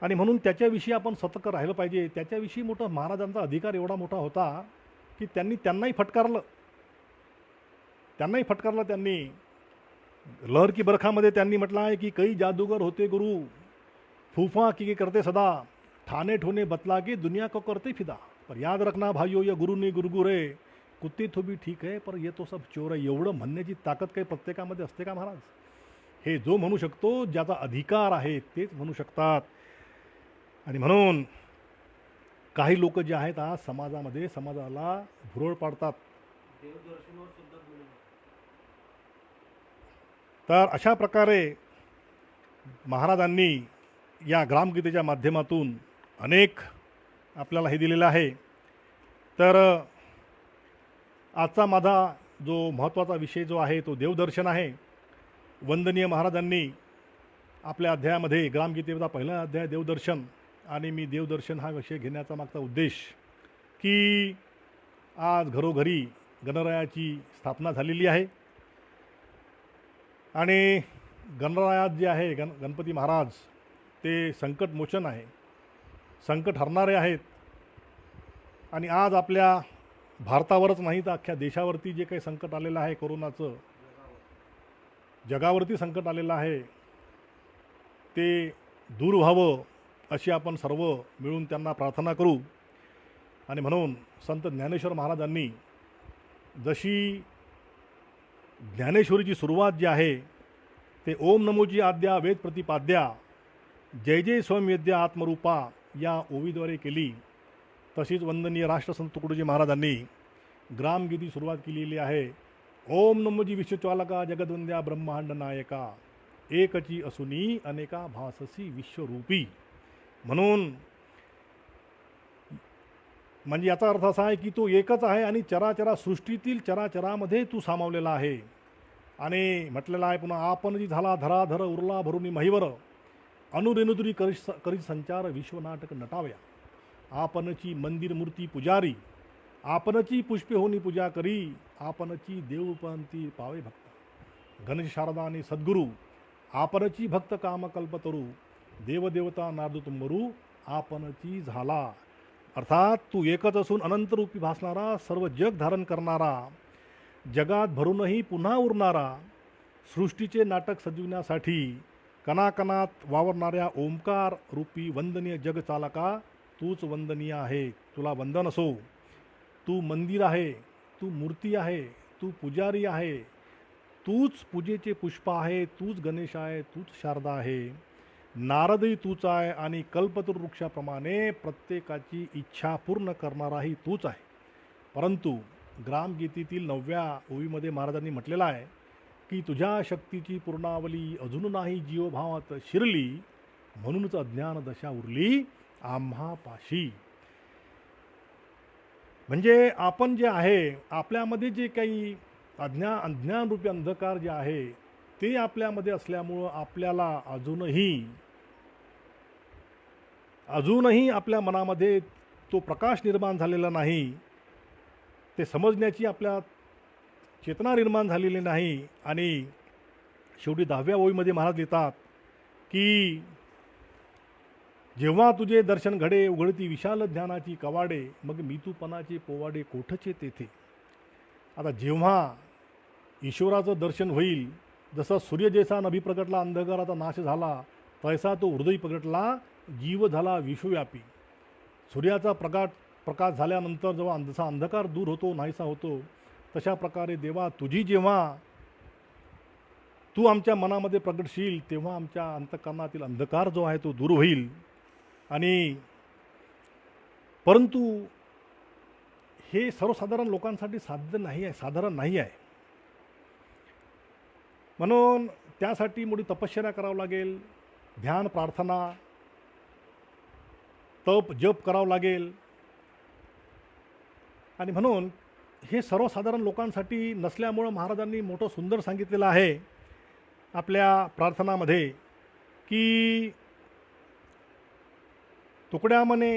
आणि म्हणून त्याच्याविषयी आपण सतर्क राहिलं पाहिजे. त्याच्याविषयी महाराजांचा अधिकार एवढा मोठा होता की त्यांनाही फटकारलं. त्यांनी लहर की बरखामध्ये त्यांनी म्हटलं आहे की कई जादूगर होते गुरु, फूफा की करते सदा, ठाणे ठोने बतला के दुनिया को करते फिदा, पर याद रखना भाइयों या गुरु ने गुरगुरे, कुत्ते तो भी ठीक है पर ये तो सब चोर आहे. एवढं म्हणण्याची ताकद काही प्रत्येकामध्ये असते का महाराज? हे जो म्हणू शकतो, ज्याचा अधिकार आहे तेच म्हणू शकतात. आणि म्हणून काही लोक जे आहेत आज समाजाला भुरळ पाडतात. तर अशा प्रकारे महाराजांनी या ग्रामगीतेच्या माध्यमातून अनेक आपल्याला हे दिलेलं आहे. तर आजचा माझा जो महत्त्वाचा विषय जो आहे तो देवदर्शन आहे. वंदनीय महाराजांनी आपल्या अध्यायामध्ये ग्रामगीतेचा पहिला अध्याय देवदर्शन, आणि मी देवदर्शन हा विषय घेण्याचा मागचा उद्देश की आज घरोघरी गणरायाची स्थापना झालेली आहे आणि गणरायात जे आहे गणपती महाराज ते संकटमोचन आहे, संकट हरणारे आहेत. आणि आज आपल्या भारतावरच नाही तर अख्ख्या देशावरती जे काही संकट आलेलं आहे, कोरोनाचं जगावरती संकट आलेलं आहे, ते दूर व्हावं अशी आपण सर्व मिळून त्यांना प्रार्थना करू. आणि म्हणून संत ज्ञानेश्वर महाराजांनी जशी ज्ञानेश्वरीची सुरुवात जी आहे ते ओम नमोची आद्या वेद प्रतिपाद्या जय जय स्वयंवेद्या आत्मरूपा या ओवीद्वारे केली, तशीच वंदनीय राष्ट्रसंत तुकडोजी महाराजांनी ग्रामगीती सुरुवात केलेली आहे. ओम नमोजी विश्वज्वालका जगद्वंद्या ब्रह्मांड नायका एकची असुनी अनेका भाससी विश्वरूपी. म्हणून म्हणजे याचा अर्थ असा आहे की तो एकच आहे आणि चराचरा सृष्टीतील चराचरामध्ये तू सामावलेला आहे. आणि म्हटलेलं आहे पुन्हा, आपण जी झाला धराधर उरला भरुनी महिवर अनुरेनुदुरी करी संचार विश्वनाटक नटाव्या. आपणची मंदिर मूर्ती पुजारी, आपणची पुष्पे होनी पूजा करी, आपणची देवपंथी पावे भक्त. गणेश शारदा आणि सद्गुरू आपणची भक्त कामकल्पतरू, देवदेवता नारदुतुंबरू आपणची झाला. अर्थात तू एकच असून अनंतरूपी भासणारा, सर्व जग धारण करणारा, जगात भरूनही पुन्हा उरणारा, सृष्टीचे नाटक सजविण्यासाठी कणाकणात वावरणाऱ्या ओंकार रूपी वंदनीय जगचालका तूच वंदनीय आहे. तुला वंदन असो. तू मंदिर आहे, तू मूर्ती आहे, तू पुजारी आहे, तूच पूजेचे पुष्प आहे, तूच गणेश आहे, तूच शारदा आहे, नारदही तूच आहे आणि कल्पतरू वृक्षाप्रमाणे प्रत्येकाची इच्छा पूर्ण करणाराही तूच आहे. परंतु ग्रामगीतेतील 9व्या ओवीमध्ये महाराजांनी म्हटलेलं आहे की तुझ्या शक्तीची पूर्णावली अजून नाही जीवभावात शिरली, म्हणूनच अज्ञान दशा उरली आम्हापाशी. म्हणजे आपण जे आहे आपल्यामध्ये जे काही अज्ञानरूपी अंधकार जे आहे ते आपल्यामध्ये असल्यामुळं आपल्याला अजूनही आपल्या मनामध्ये तो प्रकाश निर्माण झालेला नाही, ते समजण्याची आपल्या चेतना निर्माण झालेली नाही. आणि शेवटी 10व्या ओळीमध्ये महाराज लिहितात की जेव्हा तुझे दर्शन घडे उघडती विशाल ज्ञानाची कवाडे, मग मीतूपणाचे पोवाडे कोठचे तेथे. आता जेव्हा ईश्वराचं दर्शन होईल, जसा सूर्य जैसा नभी प्रगटला अंधकाराचा नाश झाला, तैसा तो हृदय प्रगटला जीव झाला विश्वव्यापी. सूर्याचा प्रकाश झाल्यानंतर जेव्हा जसा अंधकार दूर होतो नाहीसा होतो, तशा प्रकारे देवा जेव्हा तू आमच्या मनामध्ये प्रगटशील तेव्हा आमच्या अंतःकरणातील अंधकार जो आहे तो दूर होईल. आणि परंतु हे सर्वसाधारण लोकांसाठी साध्य नाही आहे, साधारण नाही आहे. म्हणून त्यासाठी मोठी तपश्चर्या करावं लागेल, ध्यान प्रार्थना तप जप करावं लागेल. आणि म्हणून हे सर्वसाधारण लोकांसाठी नसल्यामुळं महाराजांनी मोठं सुंदर सांगितलेलं आहे आपल्या प्रार्थनामध्ये की तुकड्या मने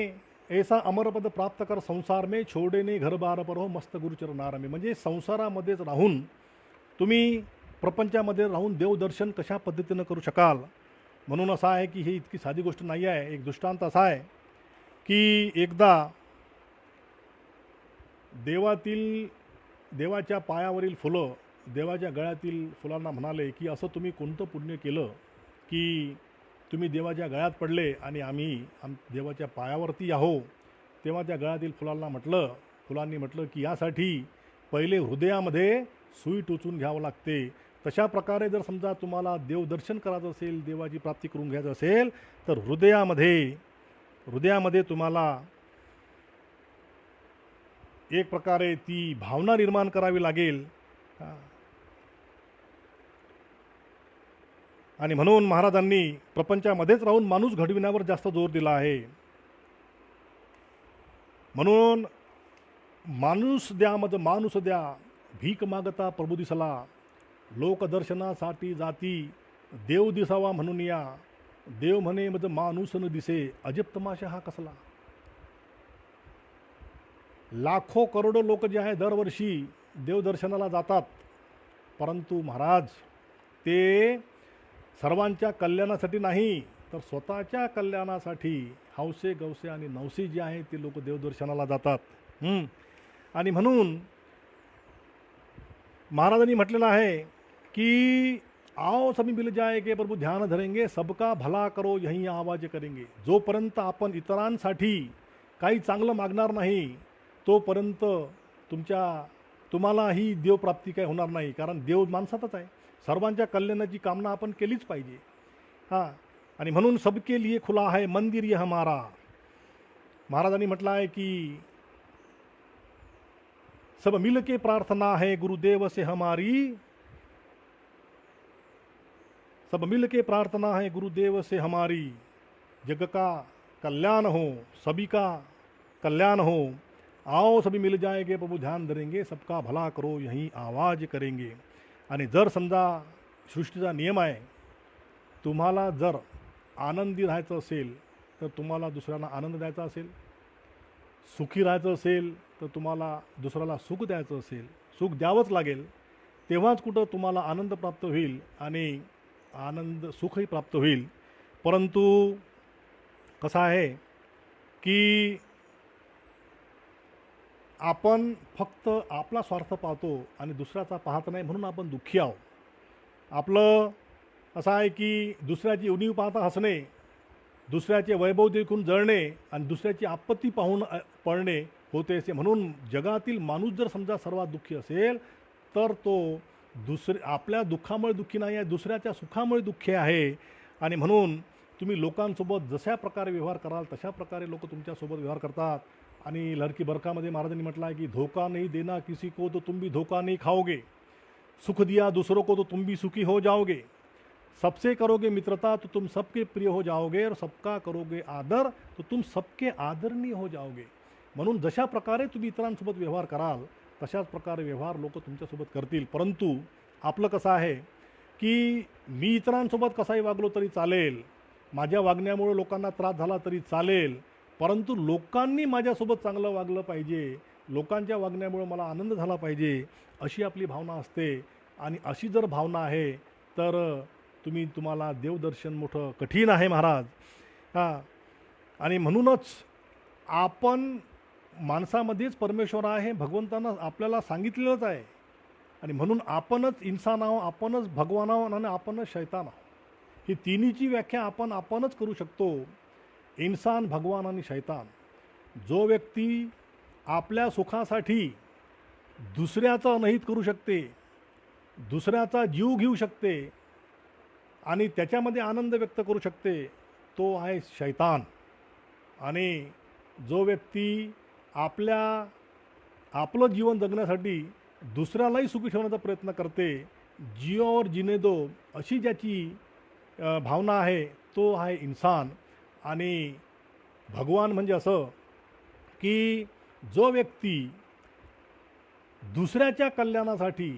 ऐसा अमरपद प्राप्त कर संसार में छोडेने घरबार पर हो मस्त गुरुचरणार में. म्हणजे संसारामध्येच राहून तुम्ही प्रपंचामध्ये राहून देवदर्शन कशा पद्धतीनं करू शकाल. म्हणून असं आहे की ही इतकी साधी गोष्ट नाही आहे. एक दृष्टांत असा आहे की एकदा देवाच्या पायावरील फुलं देवाच्या गळ्यातील फुलांना म्हणाले की असं तुम्ही कोणतं पुण्य केलं की तुम्ही देवाच्या गळ्यात पडले आणि आम्ही देवाच्या पायावरती आहो. तेव्हा त्या गळ्यातील फुलांनी म्हटलं की यासाठी पहिले हृदयामध्ये सुई टोचून घ्यावं लागते. तशा प्रकारे जर समजा तुम्हाला देवदर्शन करायचं असेल, देवाची प्राप्ती करून घ्यायचं असेल, तर हृदयामध्ये तुम्हाला एक प्रकारे ती भावना निर्माण करावी लागेल. आणि म्हणून महाराजांनी प्रपंचामध्येच राहून माणूस घडविण्यावर जास्त जोर दिला आहे. म्हणून माणूस द्या भीक मागता प्रभू दिसला, लोकदर्शनासाठी जाती देव दिसावा म्हणून या, देव म्हणे मज माणूस न दिसे, अजब तमाशा हा कसला. लाखो करोडो लोक जे आहे दरवर्षी देवदर्शनाला जातात, परंतु महाराज ते सर्वांच्या कल्याणासाठी नाही तर स्वतःच्या कल्याणासाठी हौसे गवसे आणि नवसे जे आहे ते लोक देवदर्शनाला जातात. आणि म्हणून महाराजांनी म्हटलेलं आहे की आओ सभी मिल जाएंगे प्रभु ध्यान धरेंगे, सबका भला करो यही आवाज करेंगे. जोपर्यंत आपण इतरांसाठी काही चांगलं मागणार नाही तोपर्यंत तुम्हाला ही देवप्राप्ती काय होणार नाही. कारण देव माणसातच आहे. सर्वांच्या कल्याणाची कामना आपण केलीच पाहिजे. आणि म्हणून सबके लिए खुला है मंदिर ये हमारा. महाराजांनी म्हटलं आहे की सब मिल के प्रार्थना है गुरुदेव से हमारी, सब मिल के प्रार्थना है गुरुदेव से हमारी, जग का कल्याण हो, सभी का कल्याण हो, आओ सभी मिल जाएंगे प्रभु ध्यान धरेंगे, सबका भला करो यही आवाज करेंगे. आणि जर समजा सृष्टीचा नियम आहे, तुम्हाला जर आनंदी राहायचं असेल तर तुम्हाला दुसऱ्यांना आनंद द्यायचा असेल, सुखी राहायचं असेल तर तुम्हाला दुसऱ्याला सुख द्यायचं असेल, सुख द्यावंच लागेल. तेव्हाच कुठं तुम्हाला आनंद प्राप्त होईल आणि सुखही प्राप्त होईल. परंतु कसं आहे की आपण फक्त आपला स्वार्थ पाहतो आणि दुसऱ्याचा पाहत नाही, म्हणून आपण दुःखी आहोत. आपलं असं आहे की दुसऱ्याची उणीव पाहता हसणे, दुसऱ्याचे वैभव देखून जळणे आणि दुसऱ्याची आपत्ती पाहून पळणे होते असे. म्हणून जगातील माणूस जर समजा सर्वात दुःखी असेल तर तो आपल्या दुःखामुळे दुःखी नाही आहे, दुसऱ्याच्या सुखामुळे दुःखी आहे. आणि म्हणून तुम्ही लोकांसोबत जशा प्रकारे व्यवहार कराल तशा प्रकारे लोक तुमच्यासोबत व्यवहार करतात. आणि लड़की बरकामध्ये महाराजांनी म्हटलं आहे की धोखा नहीं देना किसी को तो तुम भी धोखा नहीं खाओगे, सुख दिया दूसरों को तो तुम भी सुखी हो जाओगे, सबसे करोगे मित्रता तो तुम सबके प्रिय हो जाओगे, और सबका करोगे आदर तो तुम सबके आदरणीय हो जाओगे. म्हणून जशा प्रकारे तुम्ही इतरांसोबत व्यवहार कराल तशाच प्रकारे व्यवहार लोक तुमच्यासोबत करतील. परंतु आपलं कसं आहे की मी इतरांसोबत कसाही वागलो तरी चालेल, माझ्या वागण्यामुळे लोकांना त्रास झाला तरी चालेल, परंतु लोकांनी माझ्यासोबत चांगलं वागलं पाहिजे, लोकांच्या वागण्यामुळे मला आनंद झाला पाहिजे, अशी आपली भावना असते. आणि अशी जर भावना आहे तर तुम्हाला देवदर्शन मोठं कठीण आहे महाराज. आणि म्हणूनच आपण माणसामध्येच परमेश्वर आहे, भगवंतानं आपल्याला सांगितलेलंच आहे. आणि म्हणून आपणच इन्सान आहो, आपणच भगवान आहो आणि आपणच शैतान आहो. ही तिन्हीची व्याख्या आपणच करू शकतो, इन्सान, भगवान आणि शैतान. जो व्यक्ती आपल्या सुखासाठी दुसऱ्याचं अनहित करू शकते, दुसऱ्याचा जीव घेऊ शकते आणि त्याच्यामध्ये आनंद व्यक्त करू शकते, तो आहे शैतान. आणि जो व्यक्ती आपलं जीवन जगण्यासाठी दुसऱ्यालाही सुखी ठेवण्याचा प्रयत्न करते, जियो और जीने दो अशी ज्याची भावना आहे, तो आहे इन्सान. आणि भगवान म्हणजे असं की जो व्यक्ती दुसऱ्याच्या कल्याणासाठी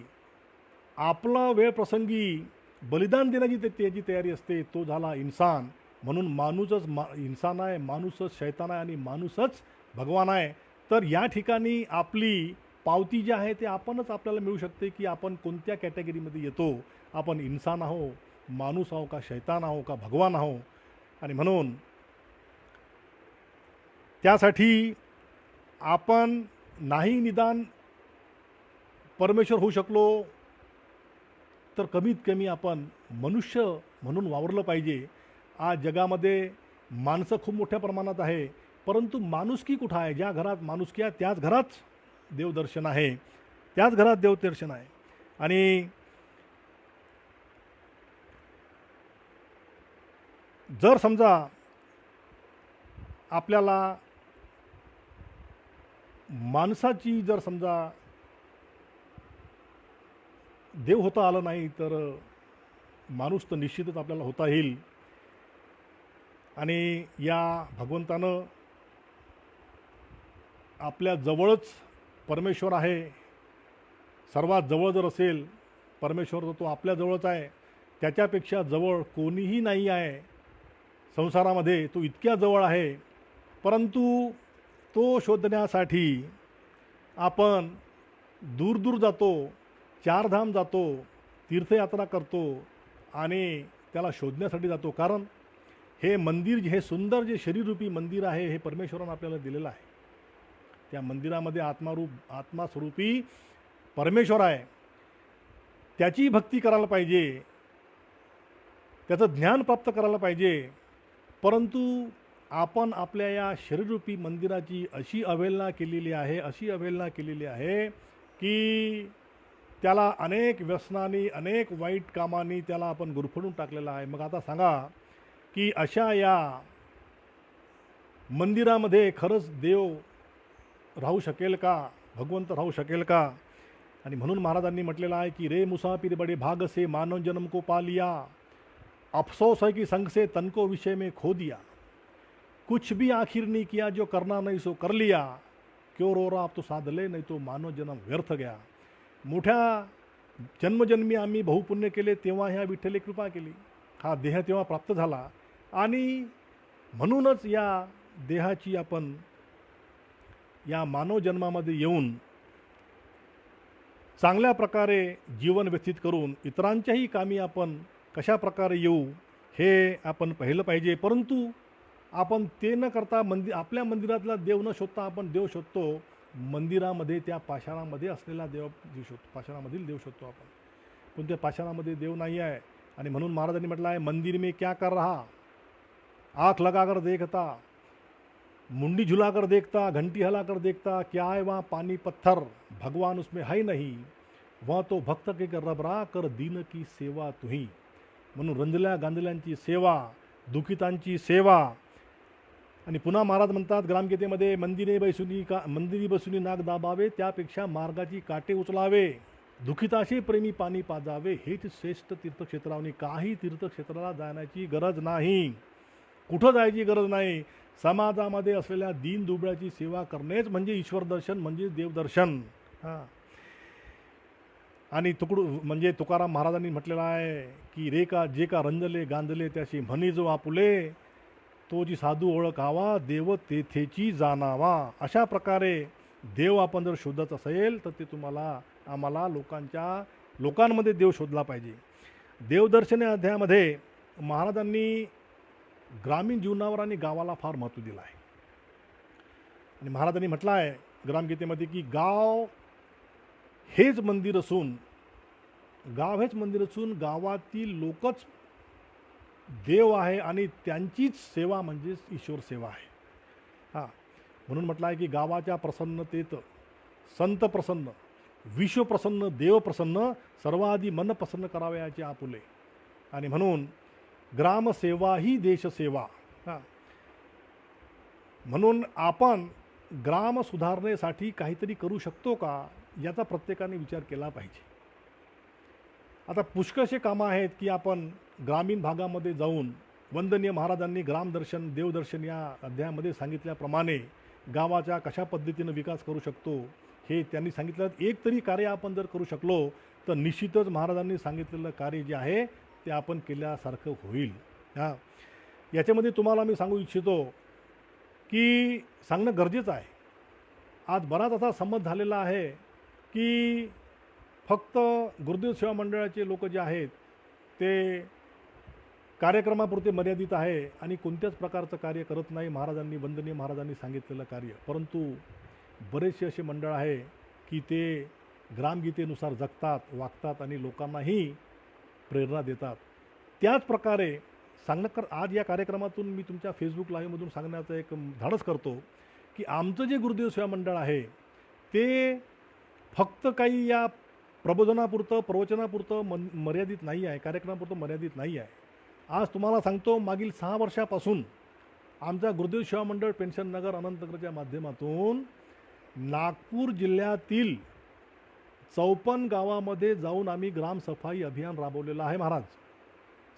आपला वेळ प्रसंगी बलिदान देण्याची त्याची तयारी असते, तो झाला इन्सान. म्हणून माणूसच इन्सान आहे, माणूसच शैतान आहे आणि माणूसच भगवान आहे. तर या ठिकाणी आपली पावती जी आहे ते आपणच आपल्याला मिळू शकते की आपण कोणत्या कॅटेगरीमध्ये येतो, आपण इन्सान आहो, माणूस आहो का शैतान आहो का भगवान आहो. आणि म्हणून त्यासाठी आपण नाही निदान परमेश्वर होऊ शकलो तर कमीत कमी आपण मनुष्य म्हणून वावरलं पाहिजे. आज जगामध्ये माणसं खूप मोठ्या प्रमाणात आहे, परंतु माणुसकी कुठं आहे? ज्या घरात माणुसकी आहे त्याच घरात देवदर्शन आहे, त्याच घरात देवदर्शन आहे. आणि जर समजा आपल्याला माणसाची जर समजा देव होता आलं नाही तर माणूस तर निश्चितच आपल्याला होता येईल. आणि या भगवंतानं आपल्या जवळच परमेश्वर आहे. सर्वात जवळ जर असेल परमेश्वर तो आपल्याजवळच आहे, त्याच्यापेक्षा जवळ कोणीही नाही आहे संसारामध्ये, तो इतक्या जवळ आहे. परंतु तो शोधण्यासाठी आपण दूर दूर जातो, चारधाम जातो, तीर्थयात्रा करतो आणि त्याला शोधण्यासाठी जातो. कारण हे मंदिर, हे सुंदर जे शरीररूपी मंदिर आहे, हे परमेश्वरानं आपल्याला दिलेलं आहे. त्या मंदिरामध्ये आत्मास्वरूपी परमेश्वर आहे. त्याची भक्ती करायला पाहिजे, त्याचं ज्ञान प्राप्त करायला पाहिजे. परंतु आपण आपल्या या शरीररूपी मंदिराची अशी अवहेलना केलेली आहे की त्याला अनेक व्यसनांनी, अनेक वाईट कामांनी त्याला आपण गुरफटून टाकलेलं आहे. मग आता सांगा की अशा या मंदिरामध्ये खरंच देव राहू शकेल का, भगवंत राहू शकेल का? आणि म्हणून महाराजांनी म्हटलेलं आहे की रे मुसाफिर बडे भाग से मानव जन्म को पा लिया, अफसोस है कि संग से तन को विषय में खो दिया, कुछ भी आखिर नहीं किया जो करना नहीं सो कर लिया, क्यों रो रहा अब तो साध ले नहीं तो मानव जन्म व्यर्थ गया. मोठ्या जन्मजन्मी आम्ही बहुपुण्य केले तेव्हा ह्या विठ्ठले कृपा केली, हा देह तेव्हा प्राप्त झाला. आणि म्हणूनच या देहाची आपण या मानव जन्मामध्ये येऊन चांगल्या प्रकारे जीवन व्यतीत करून इतरांच्याही कामी आपण कशा प्रकारे येऊ हे आपण पाहिलं पाहिजे. परंतु आपण ते न करता आपल्या मंदिरातला देव न शोधता आपण देव शोधतो मंदिरामध्ये, त्या पाषाणामध्ये असलेला देव शोधतो, पाषाणामधील देव शोधतो आपण. पण त्या पाषाणामध्ये देव नाही आहे. आणि म्हणून महाराजांनी म्हटलं आहे, मंदिर में क्या कर रहा, आँख लगाकर देखता, मुंडी झुलाकर देखता, घंटी हिलाकर देखता, क्या है वहाँ पानी पत्थर, भगवान उसमें है नहीं, वहाँ तो भक्त के कर रबरा कर दीन की सेवा तुही. म्हणून रंजल्या गांजल्यांची सेवा, दुखितांची सेवा. आणि पुन्हा महाराज म्हणतात ग्रामगीतेमध्ये, मंदिरी बसुनी नाग दाबावे, त्यापेक्षा मार्गाची काटे उचलावे, दुखिताशी प्रेमी पाणी पाजावे, हेच श्रेष्ठ तीर्थक्षेत्रावनी. काही तीर्थक्षेत्राला जाण्याची गरज नाही, कुठं जायची गरज नाही. समाजामध्ये असलेल्या दीन दुबळ्याची सेवा करणेच म्हणजे ईश्वर दर्शन, म्हणजे देवदर्शन. हां. आणि म्हणजे तुकाराम महाराजांनी म्हटलेलं आहे की जे का रंजले गांजले त्याशी म्हणी जो आपुले, तो जी साधू ओळखावा देव तेथेची जाणावा. अशा प्रकारे देव आपण जर शोधत असेल तर ते आम्हाला लोकांमध्ये देव शोधला पाहिजे. देवदर्शन या अध्यायामध्ये महाराजांनी ग्रामीण जीवनावर आणि गावाला फार महत्त्व दिलं आहे. आणि महाराजांनी म्हटलं आहे ग्रामगीतेमध्ये की गाव हेच मंदिर असून गावातील लोकच देव आहे आणि त्यांचीच सेवा म्हणजेच ईश्वर सेवा आहे. हां. म्हणून म्हटलं आहे की गावाच्या प्रसन्नतेत संत प्रसन्न, विश्व प्रसन्न, देव प्रसन्न, सर्वाधी मन प्रसन्न करावयाचे आपुले. आणि म्हणून ग्रामसेवा ही देशसेवा. हां. म्हणून आपण ग्राम सुधारणेसाठी काहीतरी करू शकतो का, याचा प्रत्येकाने विचार केला पाहिजे. आता पुष्कळसे कामं आहेत की आपण ग्रामीण भागामध्ये जाऊन, वंदनीय महाराजांनी ग्रामदर्शन, देवदर्शन या अध्यायामध्ये सांगितल्याप्रमाणे गावाचा कशा पद्धतीनं विकास करू शकतो हे त्यांनी सांगितलं. एक तरी कार्य आपण जर करू शकलो तर निश्चितच महाराजांनी सांगितलेलं कार्य जे आहे ते आपण केल्यासारखं होईल. हां. याच्यामध्ये तुम्हाला मी सांगू इच्छितो की सांगणं गरजेचं आहे. आज बराच असा समज झालेला आहे की फक्त गुरुदेव सेवा मंडळाचे लोक जे आहेत ते कार्यक्रमापुरते मर्यादित आहे आणि कोणत्याच प्रकारचं कार्य करत नाही वंदनीय महाराजांनी सांगितलेलं कार्य. परंतु बरेचसे असे मंडळ आहे की ते ग्रामगीतेनुसार जगतात, वागतात आणि लोकांनाही प्रेरणा देतात. त्याच प्रकारे आज या कार्यक्रमातून मी तुमच्या फेसबुक लाईव्हमधून सांगण्याचं एक धाडस करतो की आमचं जे गुरुदेव सेवा मंडळ आहे ते फक्त काही या प्रबोधनापुरतं, प्रवचनापुरतं मर्यादित नाही आहे, कार्यक्रमापुरतं मर्यादित नाही आहे. आज तुम्हाला सांगतो, मागील 6 वर्षापासून आमचा गुरुदेव सेवा मंडळ पेन्शन नगर अनंतनगरच्या माध्यमातून नागपूर जिल्ह्यातील 54 गावामध्ये जाऊन आम्ही ग्रामसफाई अभियान राबवलेलं आहे. महाराज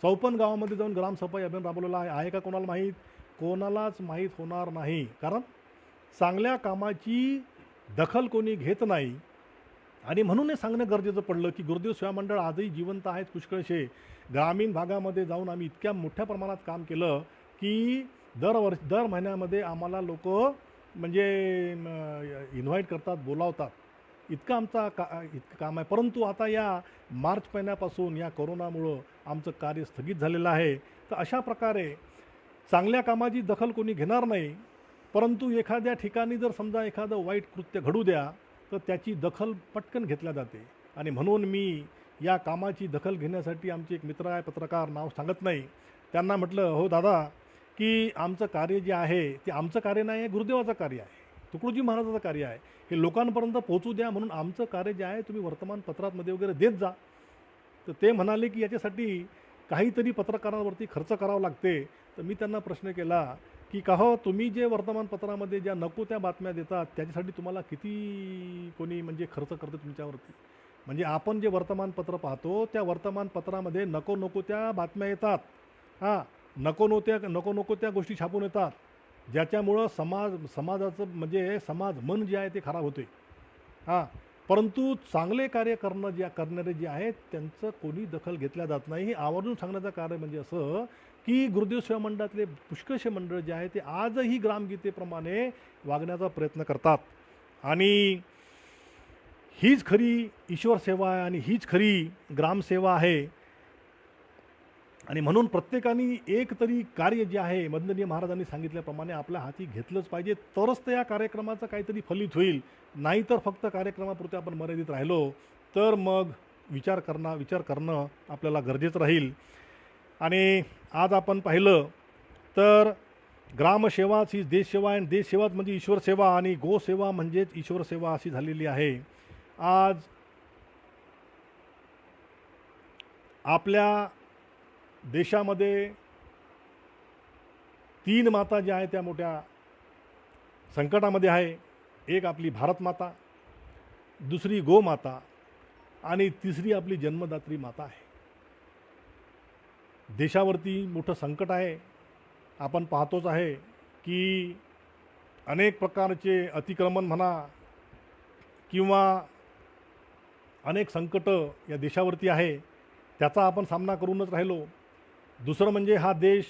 54 गावामध्ये जाऊन ग्रामसफाई अभियान राबवलेलं आहे का कोणाला माहीत? कोणालाच माहीत होणार नाही. कारण चांगल्या कामाची दखल कोणी घेत नाही. आणि म्हणून हे सांगणं गरजेचं पडलं की गुरुदेव सेवा मंडळ आजही जिवंत आहेत पुष्कळशे. ग्रामीण भागामध्ये जाऊन आम्ही इतक्या मोठ्या प्रमाणात काम केलं की दर महिन्यामध्ये आम्हाला लोक म्हणजे इन्व्हाइट करतात, बोलावतात. इतकं इतकं काम आहे. परंतु आता या मार्च महिन्यापासून या कोरोनामुळं आमचं कार्य स्थगित झालेलं आहे. तर अशा प्रकारे चांगल्या कामाची दखल कोणी घेणार नाही, परंतु एखाद्या ठिकाणी जर समजा एखादं वाईट कृत्य घडू द्या तर त्याची दखल पटकन घेतल्या जाते. आणि म्हणून मी या कामाची दखल घेण्यासाठी आमचे एक मित्र आहे, पत्रकार, नाव सांगत नाही, त्यांना म्हटलं, हो दादा, की आमचं कार्य जे आहे ते आमचं कार्य नाही आहे, गुरुदेवाचं कार्य आहे, तुकडोजी महाराजाचं कार्य आहे. हे लोकांपर्यंत पोहोचू द्या, म्हणून आमचं कार्य जे आहे तुम्ही वर्तमानपत्रांमध्ये वगैरे देत जा. तर ते म्हणाले की याच्यासाठी काहीतरी पत्रकारांवरती खर्च करावा लागते. तर मी त्यांना प्रश्न केला की का हो, तुम्ही जे वर्तमानपत्रामध्ये ज्या नको त्या बातम्या देतात त्याच्यासाठी तुम्हाला किती कोणी म्हणजे खर्च करते तुमच्यावरती? म्हणजे आपण जे वर्तमानपत्र पाहतो त्या वर्तमानपत्रामध्ये नको त्या बातम्या येतात. हां, नको त्या गोष्टी छापून येतात, ज्याच्यामुळं समाजाचं म्हणजे समाज मन जे आहे ते खराब होते. हां, परंतु चांगले कार्य करणारे जे आहेत त्यांचं कोणी दखल घेतल्या जात नाही. हे आवर्जून सांगण्याचं कार्य म्हणजे असं की गुरुदेव सेवा मंडळातले पुष्कळशे मंडळ जे आहे ते आजही ग्रामगीतेप्रमाणे वागण्याचा प्रयत्न करतात. आणि हीच खरी ईश्वर सेवा आहे आणि हीच खरी ग्रामसेवा आहे. आणि म्हणून प्रत्येकाने एक तरी कार्य जे आहे वंदनीय महाराजांनी सांगितल्याप्रमाणे आपल्या हाती घेतलंच पाहिजे, तरच त्या कार्यक्रमाचं काहीतरी फलित होईल. नाहीतर फक्त कार्यक्रमापुरते आपण मर्यादित राहिलो तर मग विचार करणं आपल्याला गरजेचं राहील. आणि आज आपण पाहिलं तर ग्रामसेवाच ही देशसेवा आहे, देशसेवाच म्हणजे ईश्वर सेवा, आणि गोसेवा म्हणजेच ईश्वर सेवा अशी झालेली आहे. आज आपल्या देशामध्ये 3 माता ज्या आहेत त्या मोठ्या संकटामध्ये आहे. एक आपली भारत माता, दुसरी गोमाता आणि तिसरी आपली जन्मदात्री माता आहे. देशावरती मोठं संकट आहे. आपण पाहतोच आहे की अनेक प्रकारचे अतिक्रमण म्हणा किंवा अनेक संकटं या देशावरती आहे, त्याचा आपण सामना करूनच राहिलो. दुसरं म्हणजे हा देश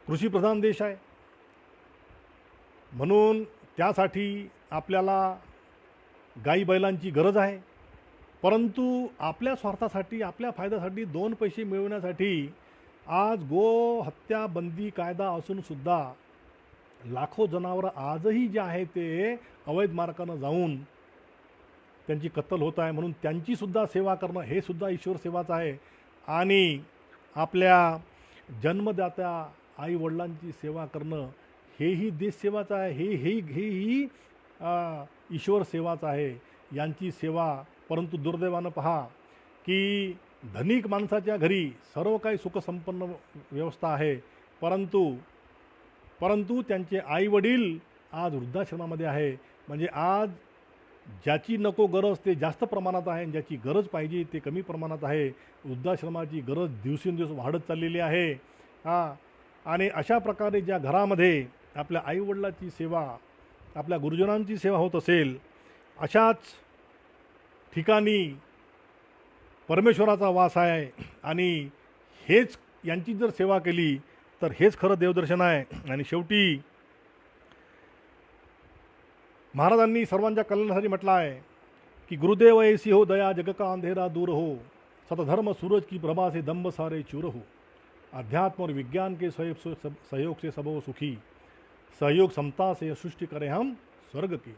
कृषीप्रधान देश आहे, म्हणून त्यासाठी आपल्याला गाई बैलांची गरज आहे. परंतु आपल्या स्वार्थासाठी, आपल्या फायद्यासाठी, 2 पैसे मिळवण्यासाठी आज गो हत्या बंदी कायदा असूनसुद्धा लाखो जनावरं आजही जे आहे ते अवैध मार्गानं जाऊन त्यांची कत्तल होत आहे. म्हणून त्यांचीसुद्धा सेवा करणं हे सुद्धा ईश्वर सेवाच आहे. आणि आपल्या जन्मदात्या आईवडिलांची सेवा करणं हेही देशसेवाच आहे, हेही ईश्वर सेवाच आहे, यांची सेवा. परंतु दुर्दैवानं पहा की धनिक माणसाच्या घरी सर्व काही सुखसंपन्न व्यवस्था आहे, परंतु त्यांचे आईवडील आज वृद्धाश्रमामध्ये आहे. म्हणजे आज ज्याची नको गरज ते जास्त प्रमाणात आहे आणि ज्याची गरज पाहिजे ते कमी प्रमाणात आहे. वृद्धाश्रमाची गरज दिवसेंदिवस वाढत चाललेली आहे. आणि अशा प्रकारे ज्या घरामध्ये आपल्या आईवडिलाची सेवा, आपल्या गुरुजनांची सेवा होत असेल, अशाच ठिकाणी परमेश्वराचा वास आहे. आणि हेच यांची जर सेवा केली तर हेच खरं देवदर्शन आहे. आणि शेवटी महाराजांनी सर्वांच्या कल्याणासाठी म्हटलं आहे की गुरुदेव ऐसी हो दया जग का अंधेरा दूर हो, सतधर्म सूरज की प्रभा से दम्भ सारे चूर हो, अध्यात्म और विज्ञान के सहयोग से सबो सुखी, सहयोग समता से सृष्टि करें हम स्वर्ग की,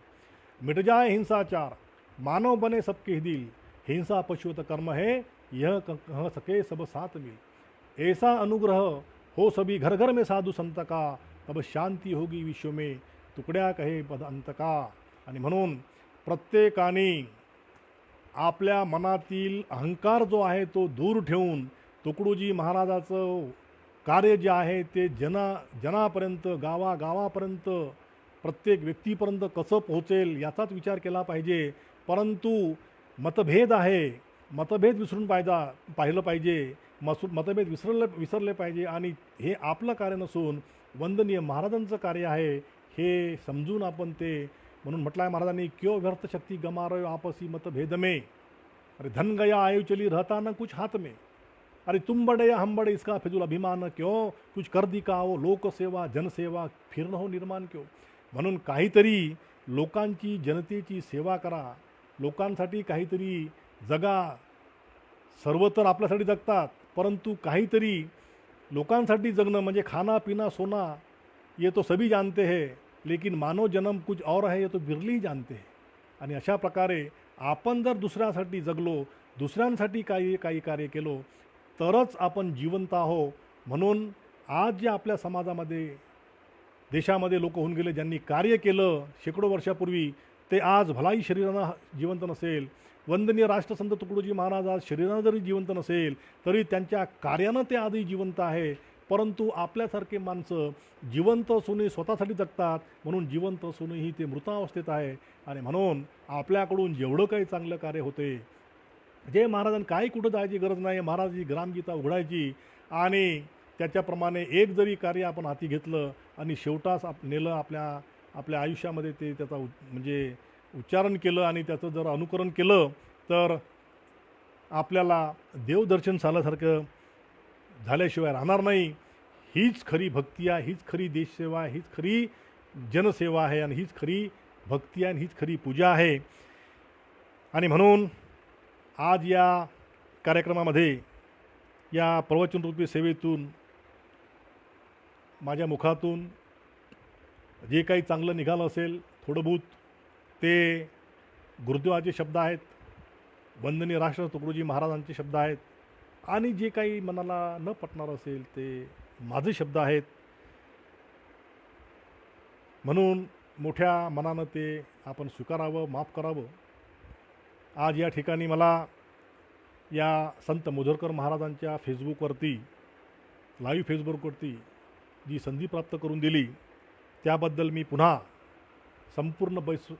मिट जाए हिंसाचार मानव बने सबके दिल, हिंसा पशुवत कर्म है यह कह सके सब साथ मिल, ऐसा अनुग्रह हो सभी घर घर में साधु संत का, तब शांति होगी विश्व में तुकड्या कहे पद अंत का. आणि म्हणून प्रत्येकाने आपल्या मनातील अहंकार जो आहे तो दूर ठेवून तुकडोजी महाराजाचं कार्य जे आहे ते जनापर्यंत, गावापर्यंत, प्रत्येक व्यक्तीपर्यंत कसं पोहोचेल याचाच विचार केला पाहिजे. परंतु मतभेद विसरून पाहिलं पाहिजे, मतभेद विसरले पाहिजे. आणि हे आपलं कार्य नसून वंदनीय महाराजांचं कार्य आहे हे समजून आपण ते म्हणून म्हटलं आहे महाराजांनी, क्यों व्यर्थ शक्ती गमा रहे हो आपसी मतभेद में, अरे धन गया आयु चली रहता ना कुछ हाथ में, अरे तुम बड़े या हम बड़े इसका फिजूल अभिमान क्यों, कुछ कर दिखाओ लोकसेवा जनसेवा फिर न हो निर्माण क्यों. म्हणून काहीतरी लोकांची जनतेची सेवा करा, लोकांसाठी काहीतरी जगा. सर्व तर आपल्यासाठी जगतात, परंतु काहीतरी लोकांसाठी जगणं म्हणजे खाना पिना सोना ये तो सभी जानते हैं, लेकिन मानव जन्म कुछ और है ये तो बिरली जानते हैं. आणि अशा प्रकारे आपण जर दुसऱ्यासाठी जगलो, दुसऱ्यांसाठी काही कार्य केलो तरच आपण जिवंत आहो. म्हणून आज जे आपल्या समाजामध्ये देशामध्ये लोक होऊन गेले, ज्यांनी कार्य केलं शेकडो वर्षापूर्वी, ते आज भलाई शरीरानं जिवंत नसेल. वंदनीय राष्ट्रसंत तुकडोजी महाराज आज शरीरानं जरी जिवंत नसेल तरी त्यांच्या कार्यानं ते आजही जिवंत आहे. परंतु आपल्यासारखे माणसं जिवंत असूनही स्वतःसाठी जगतात, म्हणून जिवंत असूनही ते मृतावस्थेत आहे. आणि म्हणून आपल्याकडून जेवढं काही चांगलं कार्य होते, जे महाराजांनी काही कुठं जायची गरज नाही, महाराजांची ग्रामगीता उघडायची आणि त्याच्याप्रमाणे एक जरी कार्य आपण हाती घेतलं आणि शेवटास नेलं आपल्या आयुष्यामध्ये, ते त्याचा म्हणजे उच्चारण केलं आणि त्याचं जर अनुकरण केलं तर आपल्याला देवदर्शन झाल्यासारखं झाल्याशिवाय राहणार नाही. हीच खरी भक्ती आहे, हीच खरी देशसेवा आहे, हीच खरी जनसेवा आहे आणि हीच खरी भक्ती आहे आणि हीच खरी पूजा आहे. आणि म्हणून आज या कार्यक्रमामध्ये, या प्रवचनरूपी सेवेतून, माझ्या मुखातून जे काही चांगलं निघालं असेल थोडं बहुत, ते गुरुदेवाचे शब्द आहेत, वंदनीय राष्ट्र तुकडोजी महाराजांचे शब्द आहेत, आणि जे काही मनाला न पटणार असेल ते माझे शब्द आहेत. म्हणून मोठ्या मनानं ते आपण स्वीकारावं, माफ करावं. आज या ठिकाणी मला या संत मोझरकर महाराजांच्या फेसबुकवरती, लाईव्ह फेसबुकवरती जी संधी प्राप्त करून दिली त्याबद्दल मी पुन्हा संपूर्ण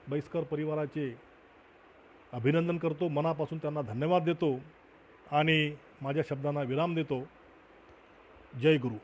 बैसकर परिवाराचे अभिनंदन करतो, मनापासून त्यांना धन्यवाद देतो आणि माझ्या शब्दांना विराम देतो. जय गुरु.